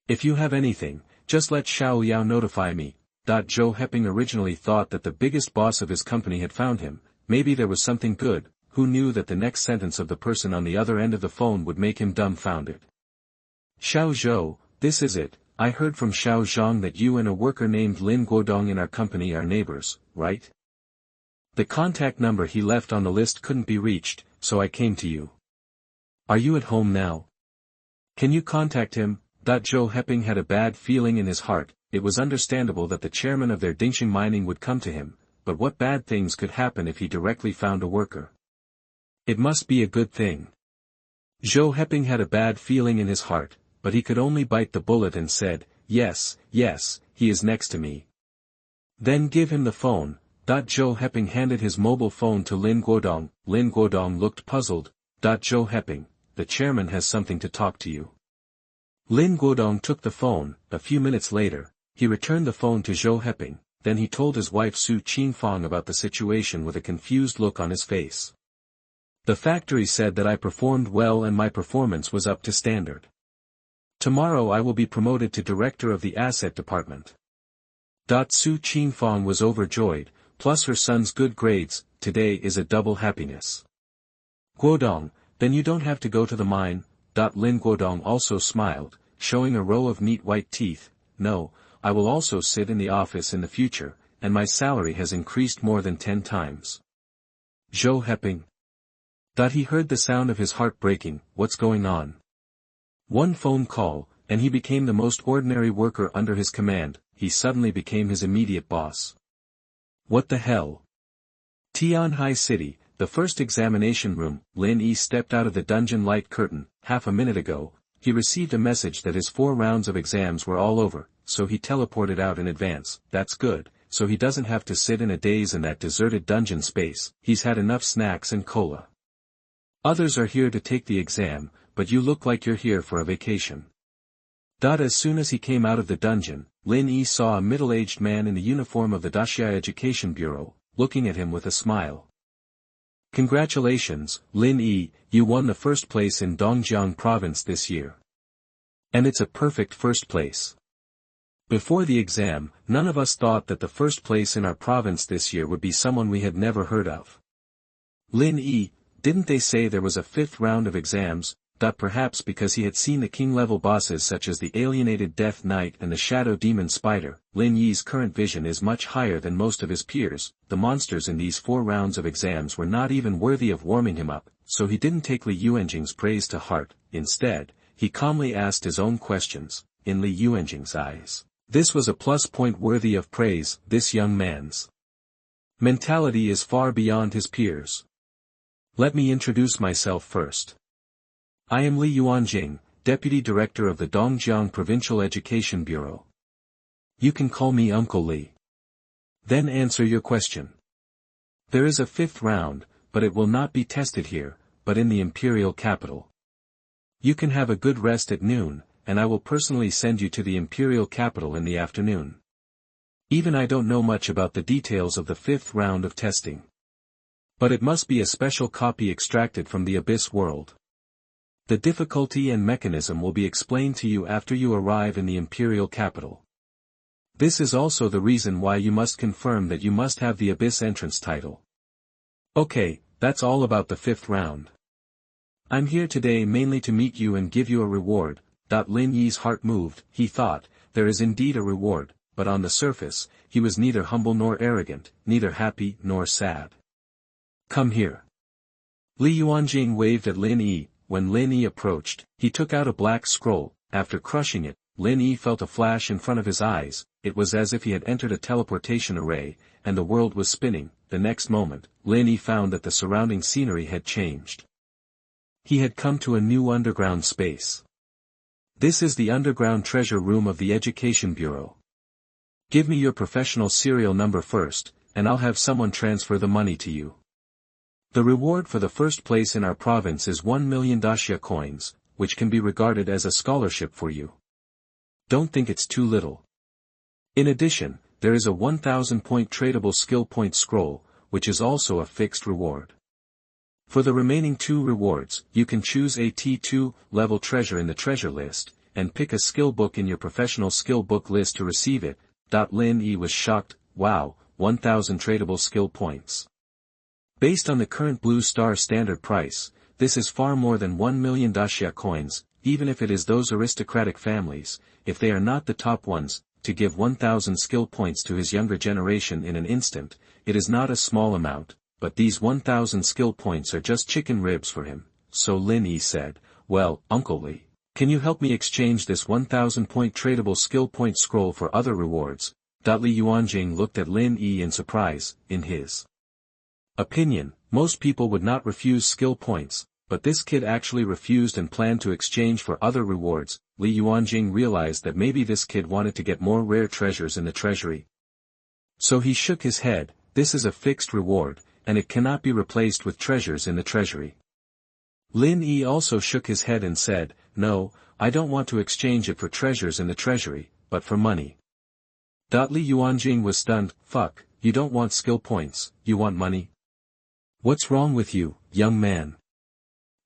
If you have anything, just let Xiao Yao notify me. Zhou Heping originally thought that the biggest boss of his company had found him. Maybe there was something good. Who knew that the next sentence of the person on the other end of the phone would make him dumbfounded? Xiao Zhou, this is it. I heard from Xiao Zhang that you and a worker named Lin Guodong in our company are neighbors, right? The contact number he left on the list couldn't be reached, so I came to you. Are you at home now? Can you contact him? Zhou Heping had a bad feeling in his heart. It was understandable that the chairman of their Dingxing mining would come to him, but what bad things could happen if he directly found a worker? It must be a good thing. Zhou Heping had a bad feeling in his heart, but he could only bite the bullet and said, yes, he is next to me. Then give him the phone. Zhou Heping handed his mobile phone to Lin Guodong. Lin Guodong looked puzzled. Zhou Heping, the chairman has something to talk to you. Lin Guodong took the phone. A few minutes later, he returned the phone to Zhou Heping, then he told his wife Su Qingfang about the situation with a confused look on his face. The factory said that I performed well and my performance was up to standard. Tomorrow I will be promoted to director of the asset department. Su Qingfang was overjoyed, plus her son's good grades. Today is a double happiness. Guodong, then you don't have to go to the mine. Lin Guodong also smiled, showing a row of neat white teeth. No, I will also sit in the office in the future, and my salary has increased more than 10 times. Zhou Heping. He heard the sound of his heart breaking. What's going on? One phone call, and he became the most ordinary worker under his command. He suddenly became his immediate boss. What the hell? Tianhai City, the first examination room. Lin Yi stepped out of the dungeon light curtain. Half a minute ago, he received a message that his 4 rounds of exams were all over, so he teleported out in advance. That's good, so he doesn't have to sit in a daze in that deserted dungeon space. He's had enough snacks and cola. Others are here to take the exam, but you look like you're here for a vacation. As soon as he came out of the dungeon, Lin Yi saw a middle-aged man in the uniform of the Daxia Education Bureau, looking at him with a smile. Congratulations, Lin Yi, you won the first place in Dongjiang province this year. And it's a perfect first place. Before the exam, none of us thought that the first place in our province this year would be someone we had never heard of. Lin Yi, didn't they say there was a 5th round of exams? Perhaps because he had seen the king-level bosses such as the alienated Death Knight and the Shadow Demon Spider. Lin Yi's current vision is much higher than most of his peers. The monsters in these 4 rounds of exams were not even worthy of warming him up, so he didn't take Li Yuanjing's praise to heart. Instead, he calmly asked his own questions. In Li Yuanjing's eyes, this was a plus point worthy of praise. This young man's mentality is far beyond his peers. Let me introduce myself first. I am Li Yuanjing, Deputy Director of the Dongjiang Provincial Education Bureau. You can call me Uncle Li. Then answer your question. There is a 5th round, but it will not be tested here, but in the Imperial Capital. You can have a good rest at noon, and I will personally send you to the Imperial Capital in the afternoon. Even I don't know much about the details of the 5th round of testing. But it must be a special copy extracted from the Abyss world. The difficulty and mechanism will be explained to you after you arrive in the Imperial Capital. This is also the reason why you must confirm that you must have the Abyss entrance title. Okay, that's all about the 5th round. I'm here today mainly to meet you and give you a reward. Lin Yi's heart moved. He thought, there is indeed a reward, but on the surface, he was neither humble nor arrogant, neither happy nor sad. Come here. Li Yuanjing waved at Lin Yi. When Lin Yi approached, he took out a black scroll. After crushing it, Lin Yi felt a flash in front of his eyes. It was as if he had entered a teleportation array, and the world was spinning. The next moment, Lin Yi found that the surrounding scenery had changed. He had come to a new underground space. This is the underground treasure room of the Education Bureau. Give me your professional serial number first, and I'll have someone transfer the money to you. The reward for the first place in our province is 1 million Daxia coins, which can be regarded as a scholarship for you. Don't think it's too little. In addition, there is a 1,000-point tradable skill point scroll, which is also a fixed reward. For the remaining 2 rewards, you can choose a T2 level treasure in the treasure list, and pick a skill book in your professional skill book list to receive it. Lin Yi was shocked. Wow, 1,000 tradable skill points. Based on the current Blue Star standard price, this is far more than 1 million Daxia coins, even if it is those aristocratic families, if they are not the top ones. To give 1,000 skill points to his younger generation in an instant, it is not a small amount, but these 1,000 skill points are just chicken ribs for him. So Lin Yi said, well, Uncle Li, can you help me exchange this 1,000-point tradable skill point scroll for other rewards? Li Yuanjing looked at Lin Yi in surprise. In his opinion, most people would not refuse skill points, but this kid actually refused and planned to exchange for other rewards. Li Yuanjing realized that maybe this kid wanted to get more rare treasures in the treasury. So he shook his head. This is a fixed reward, and it cannot be replaced with treasures in the treasury. Lin Yi also shook his head and said, no, I don't want to exchange it for treasures in the treasury, but for money. Li Yuanjing was stunned. Fuck, you don't want skill points, you want money? What's wrong with you, young man?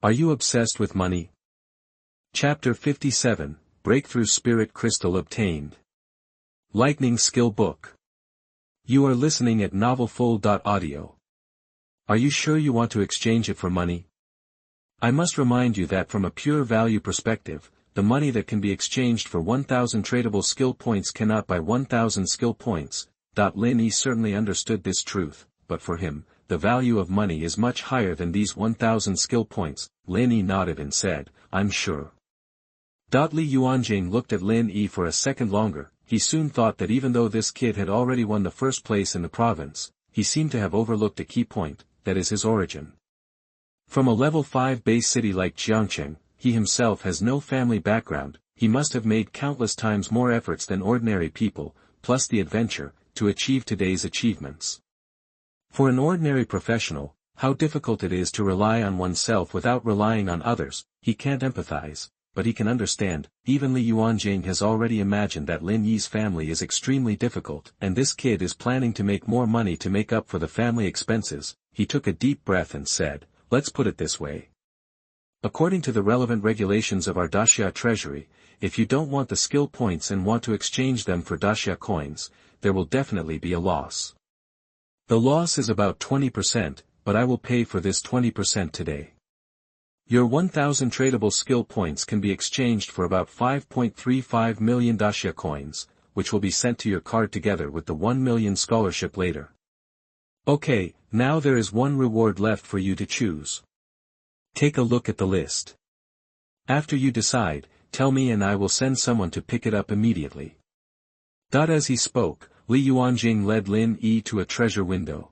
Are you obsessed with money? Chapter 57, Breakthrough Spirit Crystal Obtained. Lightning Skill Book. You are listening at novelfull.audio. Are you sure you want to exchange it for money? I must remind you that from a pure value perspective, the money that can be exchanged for 1,000 tradable skill points cannot buy 1,000 skill points. Lin Yi certainly understood this truth, but for him, the value of money is much higher than these 1,000 skill points. Lin Yi nodded and said, I'm sure. Li Yuanjing looked at Lin Yi for a second longer. He soon thought that even though this kid had already won the first place in the province, he seemed to have overlooked a key point, that is his origin. From a level 5 base city like Jiangcheng, he himself has no family background. He must have made countless times more efforts than ordinary people, plus the adventure, to achieve today's achievements. For an ordinary professional, how difficult it is to rely on oneself without relying on others. He can't empathize, but he can understand. Even Li Yuanjing has already imagined that Lin Yi's family is extremely difficult, and this kid is planning to make more money to make up for the family expenses. He took a deep breath and said, let's put it this way. According to the relevant regulations of our Daxia treasury, if you don't want the skill points and want to exchange them for Daxia coins, there will definitely be a loss. The loss is about 20%, but I will pay for this 20% today. Your 1,000 tradable skill points can be exchanged for about 5.35 million Daxia coins, which will be sent to your card together with the 1 million scholarship later. Okay, now there is one reward left for you to choose. Take a look at the list. After you decide, tell me and I will send someone to pick it up immediately. As he spoke, Li Yuanjing led Lin Yi to a treasure window.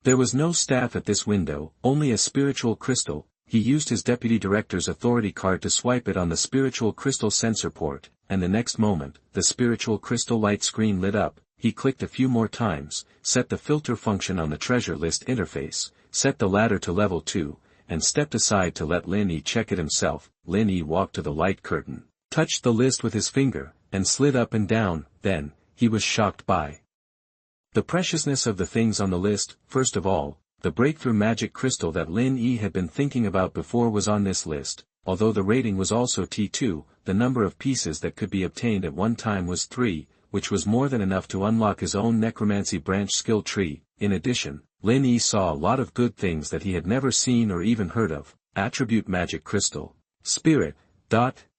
There was no staff at this window, only a spiritual crystal. He used his deputy director's authority card to swipe it on the spiritual crystal sensor port, and the next moment, the spiritual crystal light screen lit up. He clicked a few more times, set the filter function on the treasure list interface, set the ladder to level 2, and stepped aside to let Lin Yi check it himself. Lin Yi walked to the light curtain, touched the list with his finger, and slid up and down. Then, he was shocked by the preciousness of the things on the list. First of all, the breakthrough magic crystal that Lin Yi had been thinking about before was on this list. Although the rating was also T2, the number of pieces that could be obtained at one time was 3, which was more than enough to unlock his own necromancy branch skill tree. In addition, Lin Yi saw a lot of good things that he had never seen or even heard of. Attribute magic crystal. Spirit.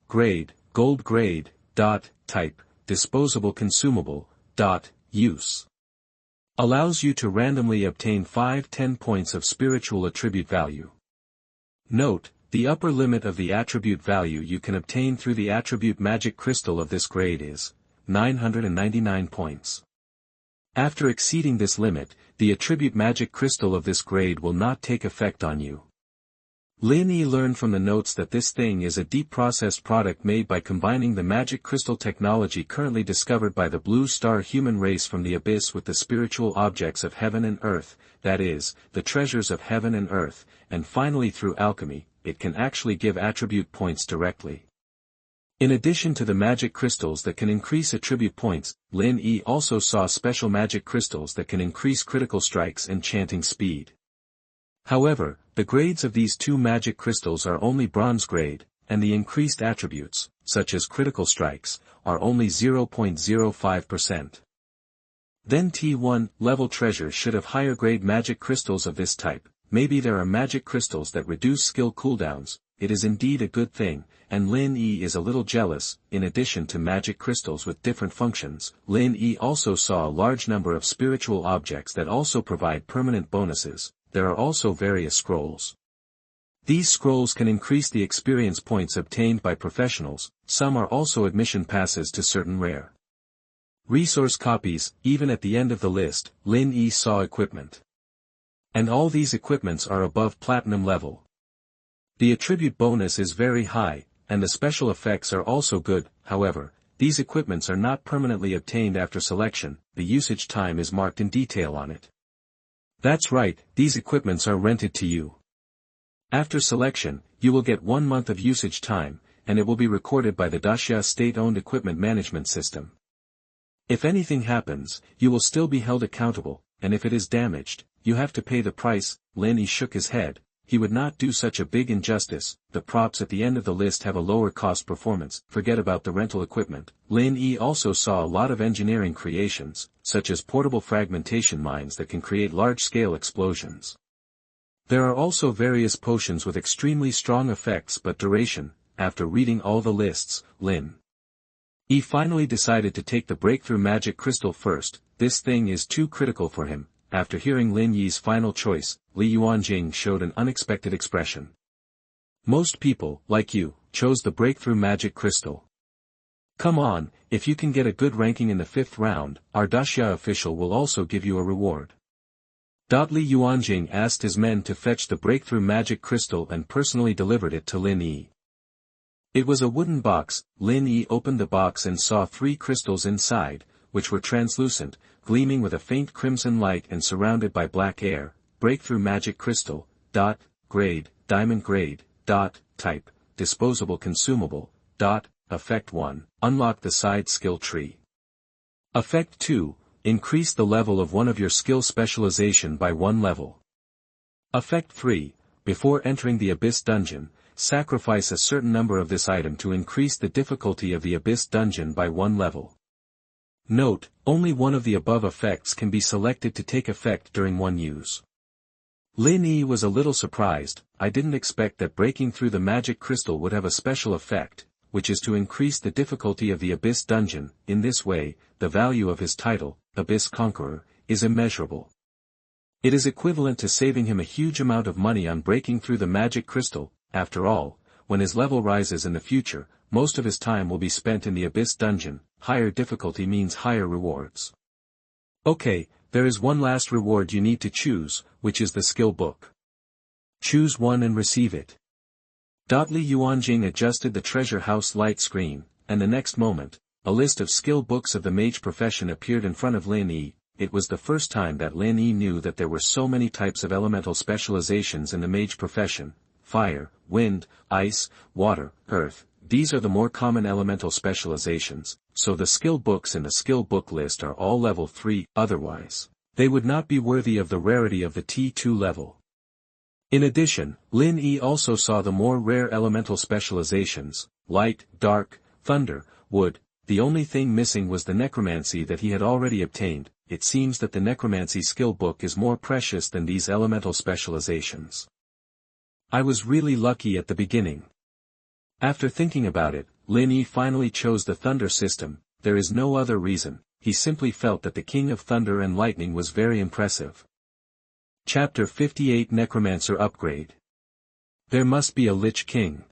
Grade. Gold grade. Type. Disposable consumable. Use. Allows you to randomly obtain 5-10 points of spiritual attribute value. Note, the upper limit of the attribute value you can obtain through the attribute magic crystal of this grade is 999 points. After exceeding this limit, the attribute magic crystal of this grade will not take effect on you. Lin Yi learned from the notes that this thing is a deep processed product made by combining the magic crystal technology currently discovered by the Blue Star human race from the abyss with the spiritual objects of heaven and earth, that is, the treasures of heaven and earth, and finally through alchemy, it can actually give attribute points directly. In addition to the magic crystals that can increase attribute points, Lin Yi also saw special magic crystals that can increase critical strikes and chanting speed. However, the grades of these two magic crystals are only bronze grade, and the increased attributes, such as critical strikes, are only 0.05%. Then T1 level treasures should have higher grade magic crystals of this type. Maybe there are magic crystals that reduce skill cooldowns. It is indeed a good thing, and Lin Yi is a little jealous. In addition to magic crystals with different functions, Lin Yi also saw a large number of spiritual objects that also provide permanent bonuses. There are also various scrolls. These scrolls can increase the experience points obtained by professionals. Some are also admission passes to certain rare resource copies. Even at the end of the list, Lin Yi saw equipment. And all these equipments are above platinum level. The attribute bonus is very high, and the special effects are also good. However, these equipments are not permanently obtained after selection. The usage time is marked in detail on it. That's right, these equipments are rented to you. After selection, you will get 1 month of usage time, and it will be recorded by the Daxia state-owned equipment management system. If anything happens, you will still be held accountable, and if it is damaged, you have to pay the price. Lin Yi shook his head. He would not do such a big injustice. The props at the end of the list have a lower cost performance. Forget about the rental equipment. Lin Yi also saw a lot of engineering creations, such as portable fragmentation mines that can create large-scale explosions. There are also various potions with extremely strong effects but duration. After reading all the lists, Lin Yi finally decided to take the breakthrough magic crystal first. This thing is too critical for him. After hearing Lin Yi's final choice, Li Yuanjing showed an unexpected expression. Most people, like you, chose the breakthrough magic crystal. Come on, if you can get a good ranking in the 5th round, our Daxia official will also give you a reward. Li Yuanjing asked his men to fetch the breakthrough magic crystal and personally delivered it to Lin Yi. It was a wooden box. Lin Yi opened the box and saw 3 crystals inside, which were translucent, gleaming with a faint crimson light and surrounded by black air. Breakthrough magic crystal, grade, diamond grade, type, disposable consumable, effect 1, unlock the side skill tree. Effect 2, increase the level of one of your skill specialization by 1 level. Effect 3, before entering the Abyss Dungeon, sacrifice a certain number of this item to increase the difficulty of the Abyss Dungeon by 1 level. Note, only one of the above effects can be selected to take effect during one use. Lin Yi was a little surprised. I didn't expect that breaking through the magic crystal would have a special effect, which is to increase the difficulty of the Abyss Dungeon. In this way, the value of his title, Abyss Conqueror, is immeasurable. It is equivalent to saving him a huge amount of money on breaking through the magic crystal. After all, when his level rises in the future, most of his time will be spent in the Abyss Dungeon. Higher difficulty means higher rewards. Okay, there is one last reward you need to choose, which is the skill book. Choose one and receive it. Li Yuanjing adjusted the treasure house light screen, and the next moment, a list of skill books of the mage profession appeared in front of Lin Yi. It was the first time that Lin Yi knew that there were so many types of elemental specializations in the mage profession: fire, wind, ice, water, earth. These are the more common elemental specializations, so the skill books in the skill book list are all level 3, otherwise, they would not be worthy of the rarity of the T2 level. In addition, Lin Yi also saw the more rare elemental specializations: light, dark, thunder, wood. The only thing missing was the necromancy that he had already obtained. It seems that the necromancy skill book is more precious than these elemental specializations. I was really lucky at the beginning. After thinking about it, Lin Yi finally chose the thunder system. There is no other reason. He simply felt that the King of Thunder and Lightning was very impressive. Chapter 58 Necromancer Upgrade. There must be a Lich King.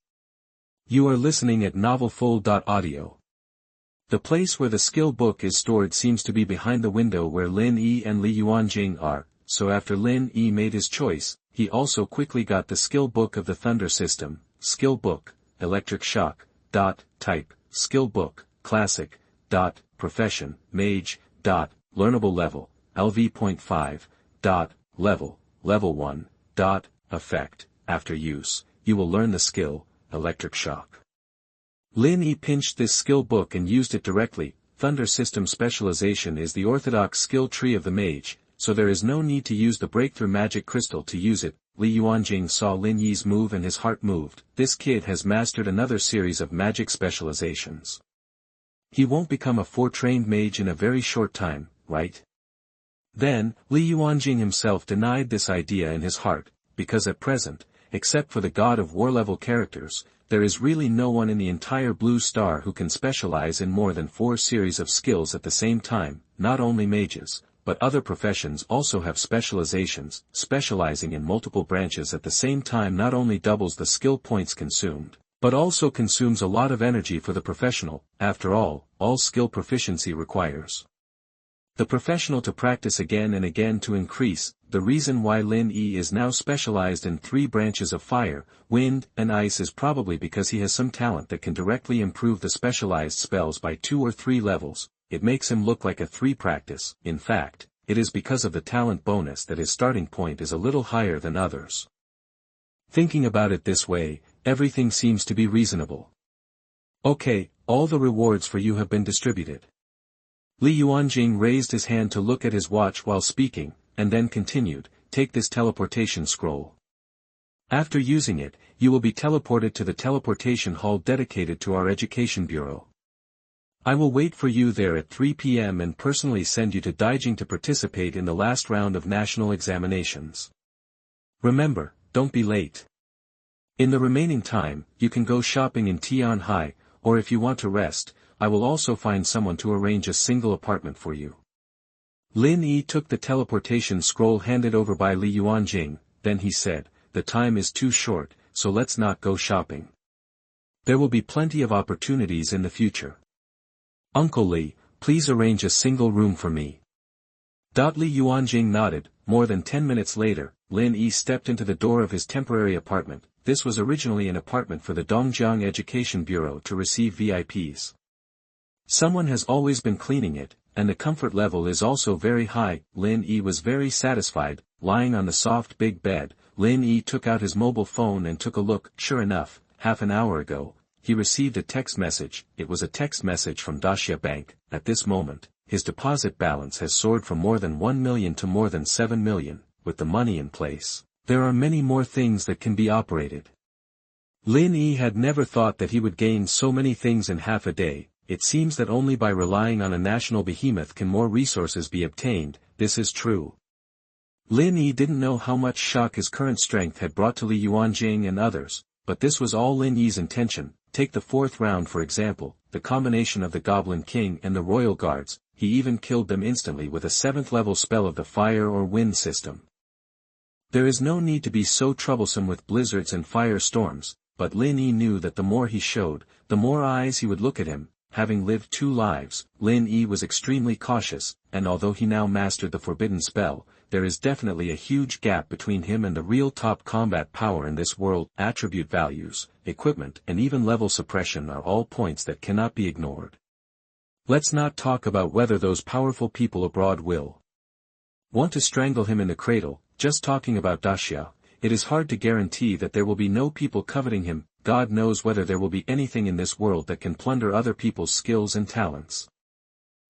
You are listening at novelfull.audio. The place where the skill book is stored seems to be behind the window where Lin Yi and Li Yuanjing are, so after Lin Yi made his choice, he also quickly got the skill book of the thunder system. Skill book, electric shock, type, skill book, classic, profession, mage, learnable level, LV.5, level 1, effect, after use, you will learn the skill, electric shock. Lin Yi pinched this skill book and used it directly. Thunder system specialization is the orthodox skill tree of the mage, so there is no need to use the breakthrough magic crystal to use it. Li Yuanjing saw Lin Yi's move and his heart moved. This kid has mastered another series of magic specializations. He won't become a 4-trained mage in a very short time, right? Then, Li Yuanjing himself denied this idea in his heart, because at present, except for the God of War level characters, there is really no one in the entire Blue Star who can specialize in more than 4 series of skills at the same time. Not only mages, but other professions also have specializations. Specializing in multiple branches at the same time not only doubles the skill points consumed, but also consumes a lot of energy for the professional. After all skill proficiency requires the professional to practice again and again to increase. The reason why Lin Yi is now specialized in 3 branches of fire, wind, and ice is probably because he has some talent that can directly improve the specialized spells by 2 or 3 levels. It makes him look like a 3 practice. In fact, it is because of the talent bonus that his starting point is a little higher than others. Thinking about it this way, everything seems to be reasonable. Okay, all the rewards for you have been distributed. Li Yuanjing raised his hand to look at his watch while speaking, and then continued, take this teleportation scroll. After using it, you will be teleported to the teleportation hall dedicated to our education bureau. I will wait for you there at 3 p.m. and personally send you to Daijing to participate in the last round of national examinations. Remember, don't be late. In the remaining time, you can go shopping in Tian Hai, or if you want to rest, I will also find someone to arrange a single apartment for you. Lin Yi took the teleportation scroll handed over by Li Yuanjing, then he said, the time is too short, so let's not go shopping. There will be plenty of opportunities in the future. Uncle Li, please arrange a single room for me. Li Yuanjing nodded. More than 10 minutes later, Lin Yi stepped into the door of his temporary apartment. This was originally an apartment for the Dongjiang Education Bureau to receive VIPs. Someone has always been cleaning it, and the comfort level is also very high. Lin Yi was very satisfied. Lying on the soft big bed, Lin Yi took out his mobile phone and took a look. Sure enough, half an hour ago, he received a text message. It was a text message from Daxia Bank. At this moment, his deposit balance has soared from more than 1 million to more than 7 million. With the money in place, there are many more things that can be operated. Lin Yi had never thought that he would gain so many things in half a day. It seems that only by relying on a national behemoth can more resources be obtained. This is true. Lin Yi didn't know how much shock his current strength had brought to Li Yuanjing and others, but this was all Lin Yi's intention. Take the fourth round for example, the combination of the Goblin King and the Royal Guards. He even killed them instantly with a 7th level spell of the fire or wind system. There is no need to be so troublesome with blizzards and fire storms, but Lin Yi knew that the more he showed, the more eyes he would look at him. Having lived 2 lives, Lin Yi was extremely cautious, and although he now mastered the forbidden spell, there is definitely a huge gap between him and the real top combat power in this world. Attribute values, equipment and even level suppression are all points that cannot be ignored. Let's not talk about whether those powerful people abroad will want to strangle him in the cradle. Just talking about Daxia, it is hard to guarantee that there will be no people coveting him. God knows whether there will be anything in this world that can plunder other people's skills and talents.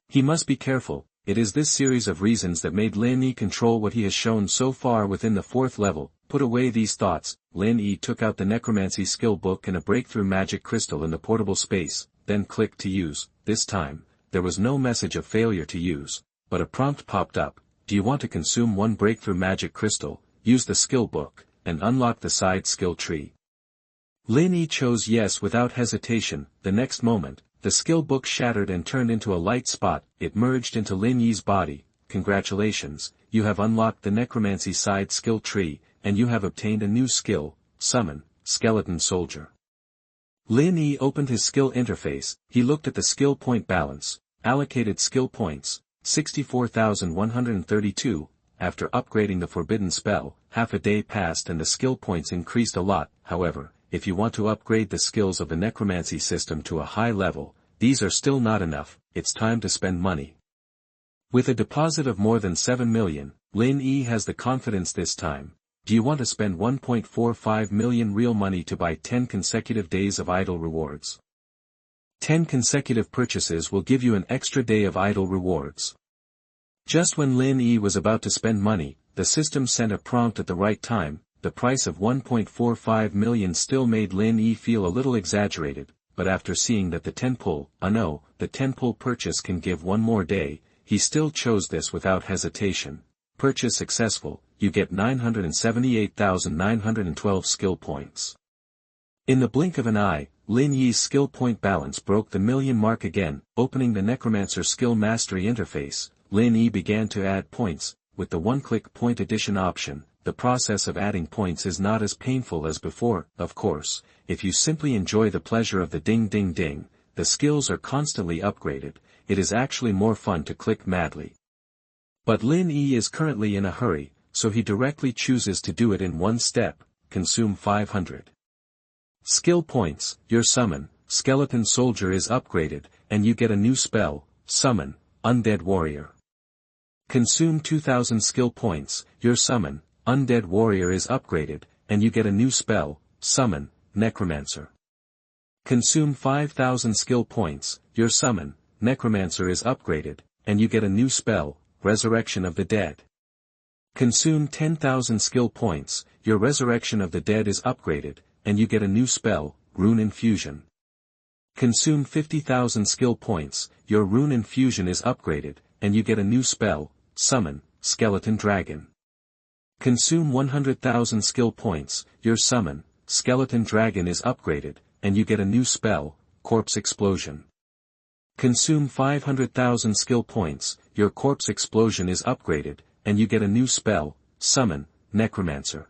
He must be careful. It is this series of reasons that made Lin Yi control what he has shown so far within the 4th level. Put away these thoughts. Lin Yi took out the necromancy skill book and a breakthrough magic crystal in the portable space, then clicked to use. This time, there was no message of failure to use, but a prompt popped up. Do you want to consume 1 breakthrough magic crystal, use the skill book, and unlock the side skill tree? Lin Yi chose yes without hesitation. The next moment, the skill book shattered and turned into a light spot. It merged into Lin Yi's body. Congratulations, you have unlocked the necromancy side skill tree, and you have obtained a new skill, Summon, Skeleton Soldier. Lin Yi opened his skill interface. He looked at the skill point balance. Allocated skill points, 64,132. After upgrading the forbidden spell, half a day passed and the skill points increased a lot. However, if you want to upgrade the skills of the necromancy system to a high level, these are still not enough. It's time to spend money. With a deposit of more than 7 million, Lin Yi has the confidence this time. Do you want to spend 1.45 million real money to buy 10 consecutive days of idle rewards? 10 consecutive purchases will give you an extra day of idle rewards. Just when Lin Yi was about to spend money, the system sent a prompt at the right time. The price of 1.45 million still made Lin Yi feel a little exaggerated, but after seeing that the 10-pull purchase can give 1 more day, he still chose this without hesitation. Purchase successful, you get 978,912 skill points. In the blink of an eye, Lin Yi's skill point balance broke the million mark again. Opening the Necromancer skill mastery interface, Lin Yi began to add points. With the one-click point addition option, the process of adding points is not as painful as before. Of course, if you simply enjoy the pleasure of the ding ding ding, the skills are constantly upgraded, it is actually more fun to click madly. But Lin Yi is currently in a hurry, so he directly chooses to do it in one step. Consume 500 skill points. Your Summon, Skeleton Soldier is upgraded, and you get a new spell, Summon, Undead Warrior. Consume 2000 skill points. Your Summon, Undead Warrior is upgraded, and you get a new spell, Summon, Necromancer. Consume 5000 skill points. Your Summon, Necromancer is upgraded, and you get a new spell, Resurrection of the Dead. Consume 10,000 skill points. Your Resurrection of the Dead is upgraded, and you get a new spell, Rune Infusion. Consume 50,000 skill points. Your Rune Infusion is upgraded, and you get a new spell, Summon, Skeleton Dragon. Consume 100,000 skill points, your summon, Skeleton Dragon is upgraded, and you get a new spell, Corpse Explosion. Consume 500,000 skill points, your Corpse Explosion is upgraded, and you get a new spell, Summon, Necromancer.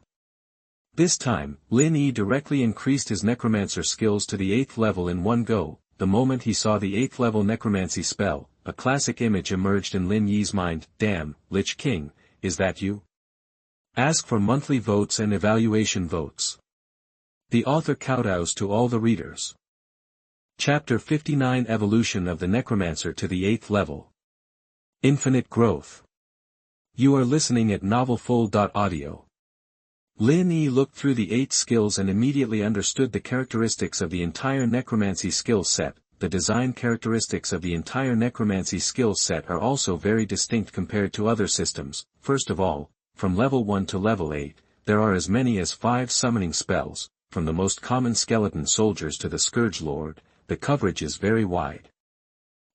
This time, Lin Yi directly increased his Necromancer skills to the 8th level in one go. The moment he saw the 8th level Necromancy spell, a classic image emerged in Lin Yi's mind. Damn, Lich King, is that you? Ask for monthly votes and evaluation votes. The author kowtows to all the readers. Chapter 59 Evolution of the Necromancer to the 8th level. Infinite Growth. You are listening at novelfull.audio. Lin Yi looked through the 8 skills and immediately understood the characteristics of the entire Necromancy skill set. The design characteristics of the entire Necromancy skill set are also very distinct compared to other systems. First of all, from level 1 to level 8, there are as many as 5 summoning spells. From the most common skeleton soldiers to the Scourge Lord, the coverage is very wide.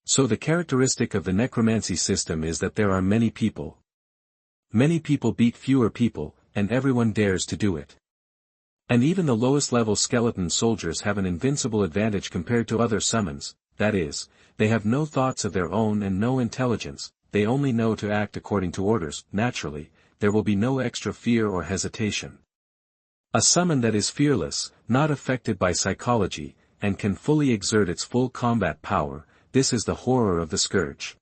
So the characteristic of the Necromancy system is that there are many people. Many people beat fewer people, and everyone dares to do it. And even the lowest level skeleton soldiers have an invincible advantage compared to other summons, that is, they have no thoughts of their own and no intelligence, they only know to act according to orders. Naturally, there will be no extra fear or hesitation. A summon that is fearless, not affected by psychology, and can fully exert its full combat power, this is the horror of the Scourge.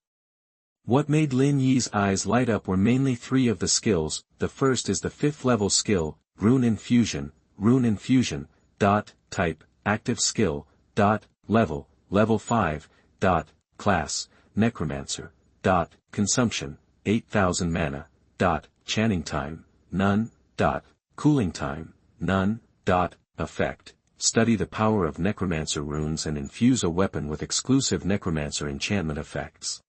What made Lin Yi's eyes light up were mainly 3 of the skills. The first is the 5th level skill, Rune Infusion, type, active skill, level 5, class, Necromancer, consumption, 8,000 mana, chanting time, none, cooling time, none, effect, study the power of Necromancer runes and infuse a weapon with exclusive Necromancer enchantment effects.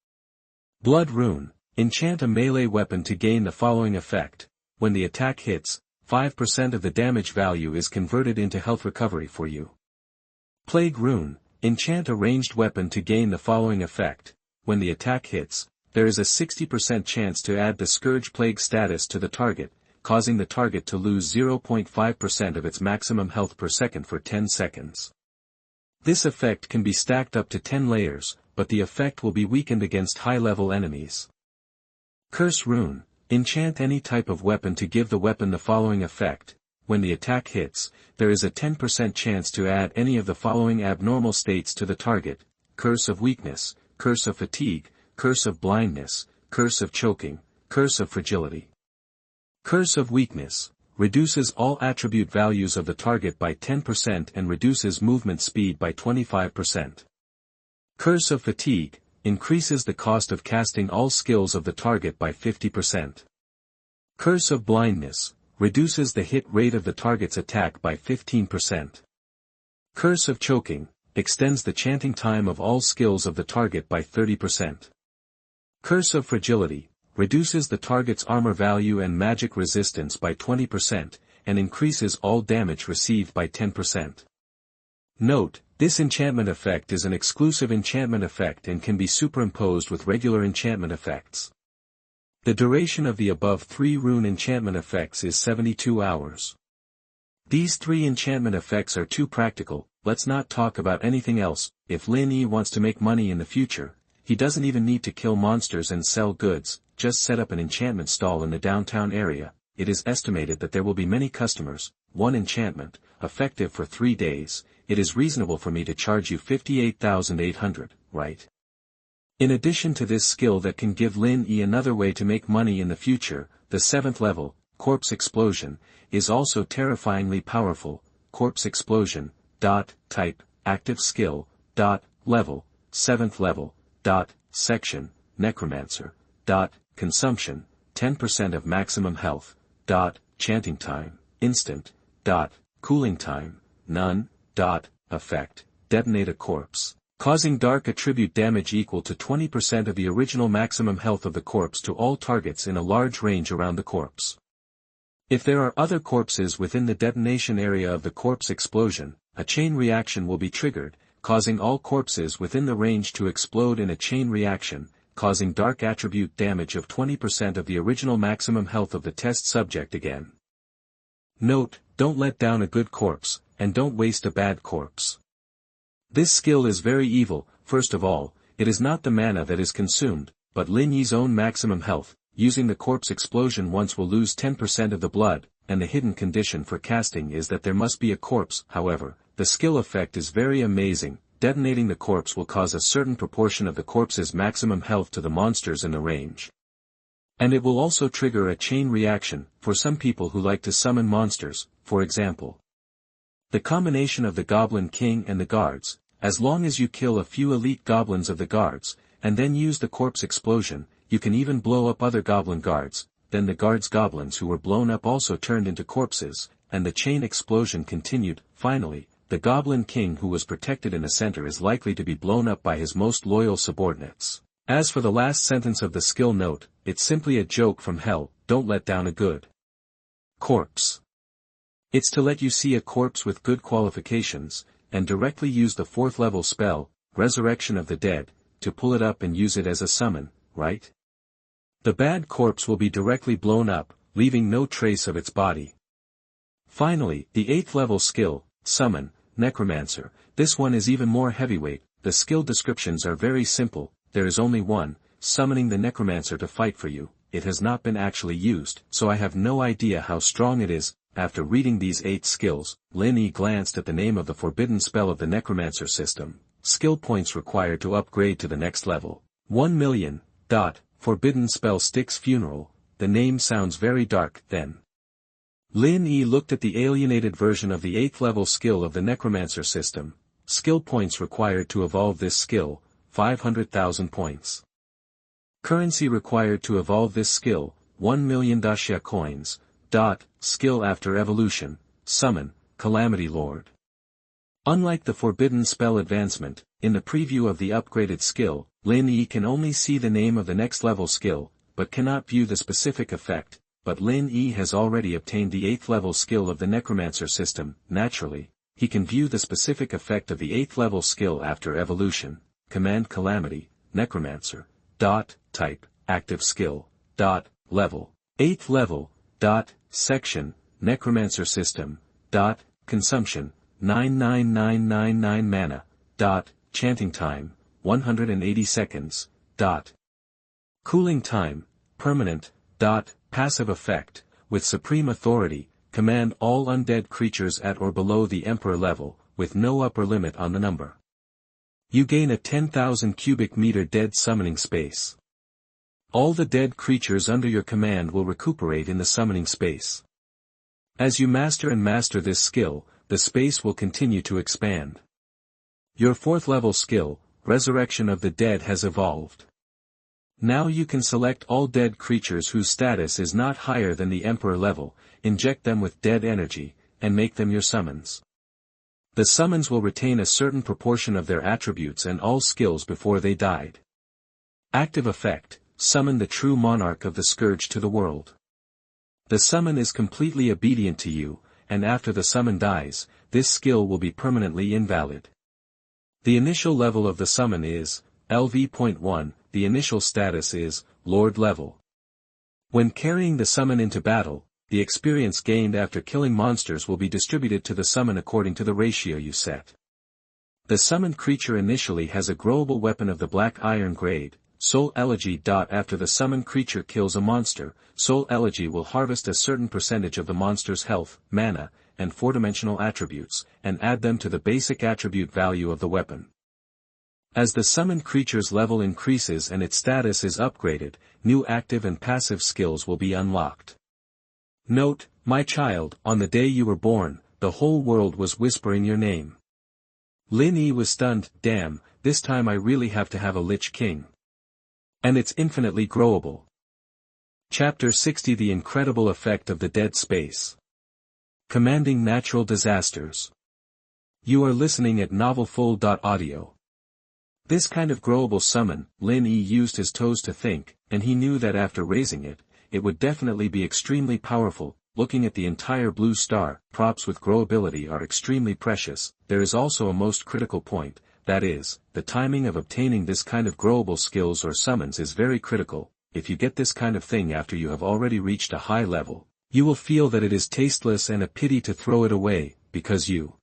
Blood Rune, enchant a melee weapon to gain the following effect. When the attack hits, 5% of the damage value is converted into health recovery for you. Plague Rune, enchant a ranged weapon to gain the following effect. When the attack hits, there is a 60% chance to add the Scourge Plague status to the target, causing the target to lose 0.5% of its maximum health per second for 10 seconds. This effect can be stacked up to 10 layers, but the effect will be weakened against high-level enemies. Curse Rune, enchant any type of weapon to give the weapon the following effect. When the attack hits, there is a 10% chance to add any of the following abnormal states to the target: Curse of Weakness, Curse of Fatigue, Curse of Blindness, Curse of Choking, Curse of Fragility. Curse of Weakness, reduces all attribute values of the target by 10% and reduces movement speed by 25%. Curse of Fatigue, increases the cost of casting all skills of the target by 50%. Curse of Blindness, reduces the hit rate of the target's attack by 15%. Curse of Choking, extends the chanting time of all skills of the target by 30%. Curse of Fragility, reduces the target's armor value and magic resistance by 20%, and increases all damage received by 10%. Note, this enchantment effect is an exclusive enchantment effect and can be superimposed with regular enchantment effects. The duration of the above 3 rune enchantment effects is 72 hours. These 3 enchantment effects are too practical. Let's not talk about anything else. If Lin Yi wants to make money in the future, he doesn't even need to kill monsters and sell goods, just set up an enchantment stall in the downtown area. It is estimated that there will be many customers. 1 enchantment, effective for 3 days. It is reasonable for me to charge you 58,800, right? In addition to this skill that can give Lin Yi another way to make money in the future, the 7th level, Corpse Explosion, is also terrifyingly powerful. Corpse Explosion, type, active skill, level, 7th level, section, Necromancer, consumption, 10% of maximum health, chanting time, instant, cooling time, none, effect, detonate a corpse, causing dark attribute damage equal to 20% of the original maximum health of the corpse to all targets in a large range around the corpse. If there are other corpses within the detonation area of the corpse explosion, a chain reaction will be triggered, causing all corpses within the range to explode in a chain reaction, causing dark attribute damage of 20% of the original maximum health of the test subject again. Note, don't let down a good corpse, and don't waste a bad corpse. This skill is very evil. First of all, it is not the mana that is consumed, but Lin Yi's own maximum health. Using the corpse explosion once will lose 10% of the blood, and the hidden condition for casting is that there must be a corpse. However, the skill effect is very amazing. Detonating the corpse will cause a certain proportion of the corpse's maximum health to the monsters in the range. And it will also trigger a chain reaction, for some people who like to summon monsters, for example. The combination of the Goblin King and the guards, as long as you kill a few elite goblins of the guards, and then use the corpse explosion, you can even blow up other goblin guards. Then the guards' goblins who were blown up also turned into corpses, and the chain explosion continued. Finally, the Goblin King who was protected in the center is likely to be blown up by his most loyal subordinates. As for the last sentence of the skill note, it's simply a joke from hell. Don't let down a good corpse. It's to let you see a corpse with good qualifications, and directly use the 4th level spell, Resurrection of the Dead, to pull it up and use it as a summon, right? The bad corpse will be directly blown up, leaving no trace of its body. Finally, the 8th level skill, Summon, Necromancer. This one is even more heavyweight. The skill descriptions are very simple. There is only one, summoning the Necromancer to fight for you. It has not been actually used, so I have no idea how strong it is. After reading these 8 skills, Lin Yi glanced at the name of the forbidden spell of the Necromancer system. Skill points required to upgrade to the next level. 1 million. Forbidden spell Styx Funeral. The name sounds very dark. Then Lin Yi looked at the alienated version of the 8th level skill of the Necromancer system. Skill points required to evolve this skill, 500,000 points. Currency required to evolve this skill, 1 million Daxia coins. Skill after evolution, Summon, Calamity Lord. Unlike the forbidden spell advancement, in the preview of the upgraded skill, Lin Yi can only see the name of the next level skill, but cannot view the specific effect. But Lin Yi has already obtained the 8th level skill of the Necromancer system. Naturally, he can view the specific effect of the 8th level skill after evolution. Command Calamity, Necromancer. Type, Active Skill. Level. 8th level. Section, Necromancer system. Consumption, 99999 mana. Chanting time, 180 seconds. Cooling time, permanent. Passive effect, with supreme authority, command all undead creatures at or below the Emperor level, with no upper limit on the number. You gain a 10,000 cubic meter dead summoning space. All the dead creatures under your command will recuperate in the summoning space. As you master this skill, the space will continue to expand. Your 4th level skill, Resurrection of the Dead, has evolved. Now you can select all dead creatures whose status is not higher than the Emperor level, inject them with dead energy, and make them your summons. The summons will retain a certain proportion of their attributes and all skills before they died. Active effect, Summon the true monarch of the scourge to the world. The summon is completely obedient to you, and after the summon dies, this skill will be permanently invalid. The initial level of the summon is LV.1, the initial status is Lord level. When carrying the summon into battle, the experience gained after killing monsters will be distributed to the summon according to the ratio you set. The summoned creature initially has a growable weapon of the Black Iron grade, Soul Elegy. After the summoned creature kills a monster, Soul Elegy will harvest a certain percentage of the monster's health, mana, and 4-dimensional attributes, and add them to the basic attribute value of the weapon. As the summoned creature's level increases and its status is upgraded, new active and passive skills will be unlocked. Note, my child, on the day you were born, the whole world was whispering your name. Lin Yi was stunned. Damn, this time I really have to have a Lich King. And it's infinitely growable. Chapter 60 The Incredible Effect of the Dead Space. Commanding Natural Disasters. You are listening at novelfull.audio. This kind of growable summon, Lin Yi used his toes to think, and he knew that after raising it, it would definitely be extremely powerful. Looking at the entire blue star, props with growability are extremely precious. There is also a most critical point. that is, the timing of obtaining this kind of growable skills or summons is very critical. If you get this kind of thing after you have already reached a high level, you will feel that it is tasteless and a pity to throw it away, because you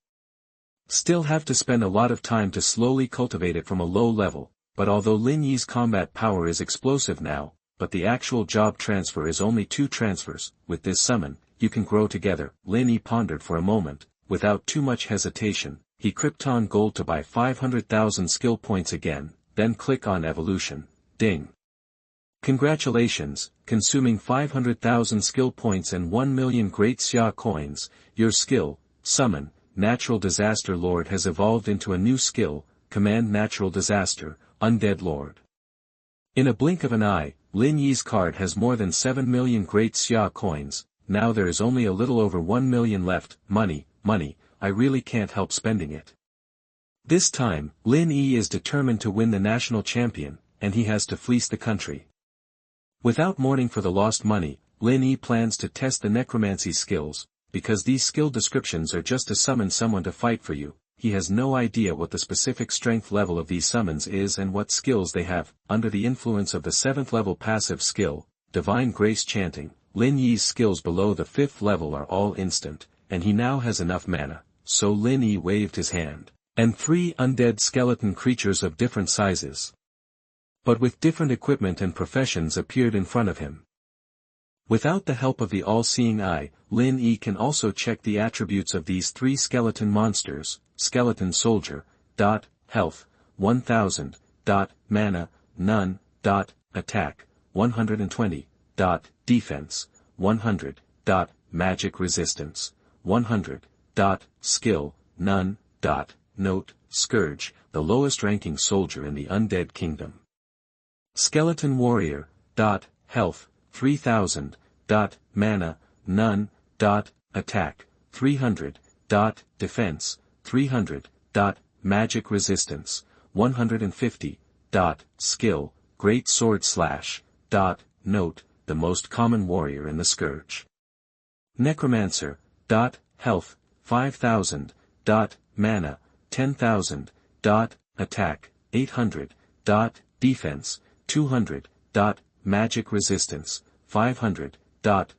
still have to spend a lot of time to slowly cultivate it from a low level. But although Lin Yi's combat power is explosive now, but the actual job transfer is only 2 transfers. With this summon, you can grow together. Lin Yi pondered for a moment. Without too much hesitation, he Krypton gold to buy 500,000 skill points again, then click on evolution. Ding. Congratulations, consuming 500,000 skill points and 1 million great Xia coins, your skill, summon, Natural Disaster Lord has evolved into a new skill, Command Natural Disaster, Undead Lord. In a blink of an eye, Lin Yi's card has more than 7 million great Xia coins. Now there is only a little over 1 million left. Money, I really can't help spending it. This time, Lin Yi is determined to win the national champion, and he has to fleece the country. Without mourning for the lost money, Lin Yi plans to test the necromancy skills, because these skill descriptions are just to summon someone to fight for you. He has no idea what the specific strength level of these summons is and what skills they have. Under the influence of the 7th level passive skill, Divine Grace Chanting, Lin Yi's skills below the 5th level are all instant, and he now has enough mana, so Lin Yi waved his hand, and 3 undead skeleton creatures of different sizes, but with different equipment and professions appeared in front of him. Without the help of the all-seeing eye, Lin Yi can also check the attributes of these 3 skeleton monsters. Skeleton Soldier, health, 1000, mana, none, attack, 120, defense, 100, magic resistance, 100, skill, none, note, Scourge, the lowest ranking soldier in the undead kingdom. Skeleton Warrior, health, 3000, mana, none, attack, 300, defense, 300, magic resistance, 150, skill, great sword slash, note, the most common warrior in the Scourge. Necromancer, health, 5000, mana, 10,000, attack, 800, defense, 200, magic resistance, 500,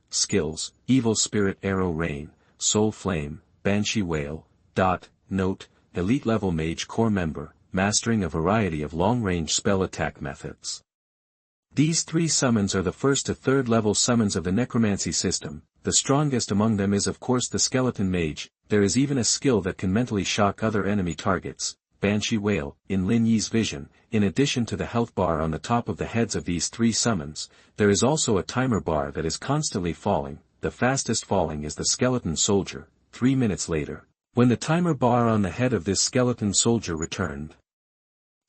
skills, evil spirit arrow rain, soul flame, banshee wail, note, elite level mage core member, mastering a variety of long-range spell attack methods. These 3 summons are the 1st to 3rd level summons of the necromancy system. The strongest among them is of course the skeleton mage. There is even a skill that can mentally shock other enemy targets, Banshee Wail, in Lin Yi's vision. In addition to the health bar on the top of the heads of these 3 summons, there is also a timer bar that is constantly falling. The fastest falling is the skeleton soldier. 3 minutes later, when the timer bar on the head of this skeleton soldier returned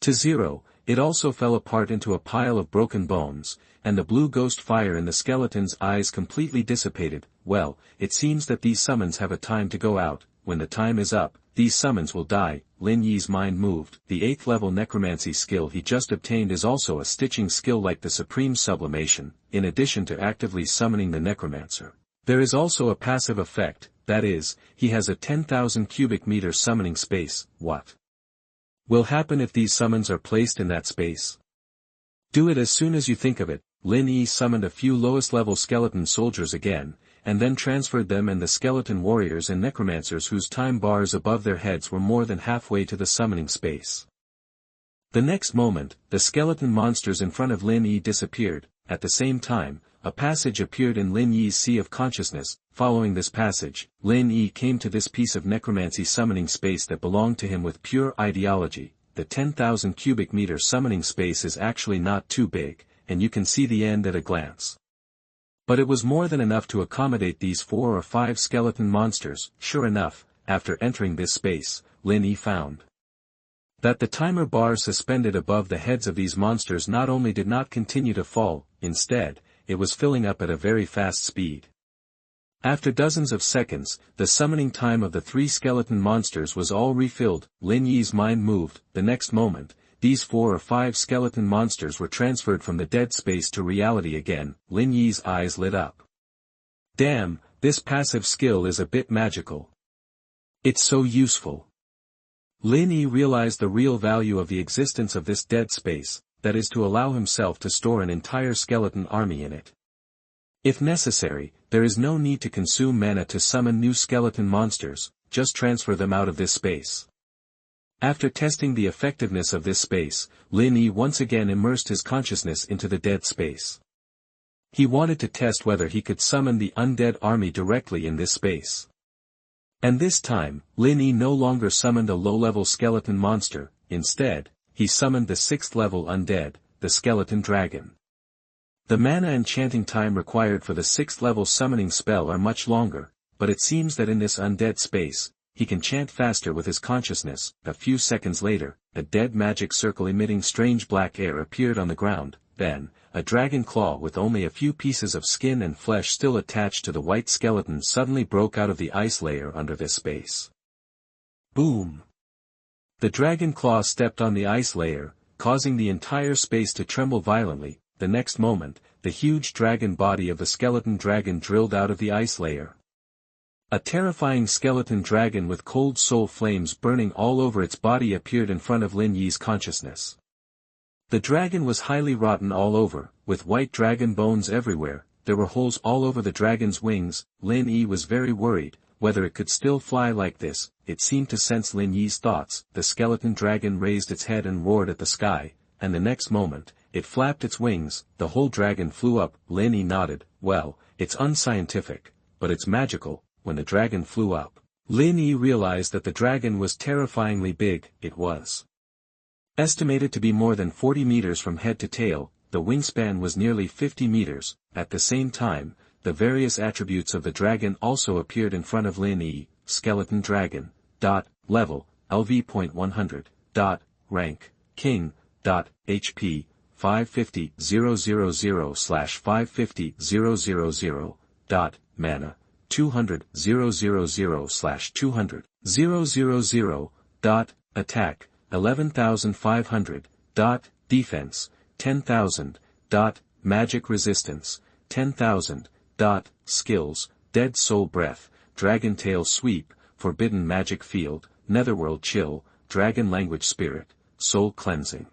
to 0, it also fell apart into a pile of broken bones, and the blue ghost fire in the skeleton's eyes completely dissipated. Well, it seems that these summons have a time to go out. When the time is up, these summons will die. Lin Yi's mind moved. The 8th level necromancy skill he just obtained is also a stitching skill like the supreme sublimation. In addition to actively summoning the necromancer, there is also a passive effect, that is, he has a 10,000 cubic meter summoning space. What will happen if these summons are placed in that space? Do it as soon as you think of it. Lin Yi summoned a few lowest level skeleton soldiers again, and then transferred them and the skeleton warriors and necromancers whose time bars above their heads were more than halfway to the summoning space. The next moment, the skeleton monsters in front of Lin Yi disappeared. At the same time, a passage appeared in Lin Yi's sea of consciousness. Following this passage, Lin Yi came to this piece of necromancy summoning space that belonged to him with pure ideology. The 10,000 cubic meter summoning space is actually not too big, and you can see the end at a glance. But it was more than enough to accommodate these 4 or 5 skeleton monsters. Sure enough, after entering this space, Lin Yi found that the timer bar suspended above the heads of these monsters not only did not continue to fall, instead, it was filling up at a very fast speed. After dozens of seconds, the summoning time of the 3 skeleton monsters was all refilled. Lin Yi's mind moved. The next moment, these 4 or 5 skeleton monsters were transferred from the dead space to reality again. Lin Yi's eyes lit up. Damn, this passive skill is a bit magical. It's so useful. Lin Yi realized the real value of the existence of this dead space, that is to allow himself to store an entire skeleton army in it. If necessary, there is no need to consume mana to summon new skeleton monsters, just transfer them out of this space. After testing the effectiveness of this space, Lin Yi once again immersed his consciousness into the dead space. He wanted to test whether he could summon the undead army directly in this space. And this time, Lin Yi no longer summoned a low-level skeleton monster, instead, he summoned the 6th-level undead, the skeleton dragon. The mana and chanting time required for the 6th-level summoning spell are much longer, but it seems that in this undead space, he can chant faster with his consciousness. A few seconds later, a dead magic circle emitting strange black air appeared on the ground, then, a dragon claw with only a few pieces of skin and flesh still attached to the white skeleton suddenly broke out of the ice layer under this space. Boom! The dragon claw stepped on the ice layer, causing the entire space to tremble violently. The next moment, the huge dragon body of the skeleton dragon drilled out of the ice layer. A terrifying skeleton dragon with cold soul flames burning all over its body appeared in front of Lin Yi's consciousness. The dragon was highly rotten all over, with white dragon bones everywhere. There were holes all over the dragon's wings. Lin Yi was very worried, whether it could still fly like this. It seemed to sense Lin Yi's thoughts. The skeleton dragon raised its head and roared at the sky, and the next moment, it flapped its wings. The whole dragon flew up. Lin Yi nodded. Well, it's unscientific, but it's magical. When the dragon flew up, Lin Yi realized that the dragon was terrifyingly big. It was estimated to be more than 40 meters from head to tail. The wingspan was nearly 50 meters. At the same time, the various attributes of the dragon also appeared in front of Lin Yi. Skeleton dragon. Level, LV.100. Rank, King. HP, 550,000/550,000. Mana, 200,000/200,000. Attack, 11,500. Defense, 10,000. Magic resistance, 10,000. Skills, Dead Soul Breath, Dragon Tail Sweep, Forbidden Magic Field, Netherworld Chill, Dragon Language Spirit, Soul Cleansing.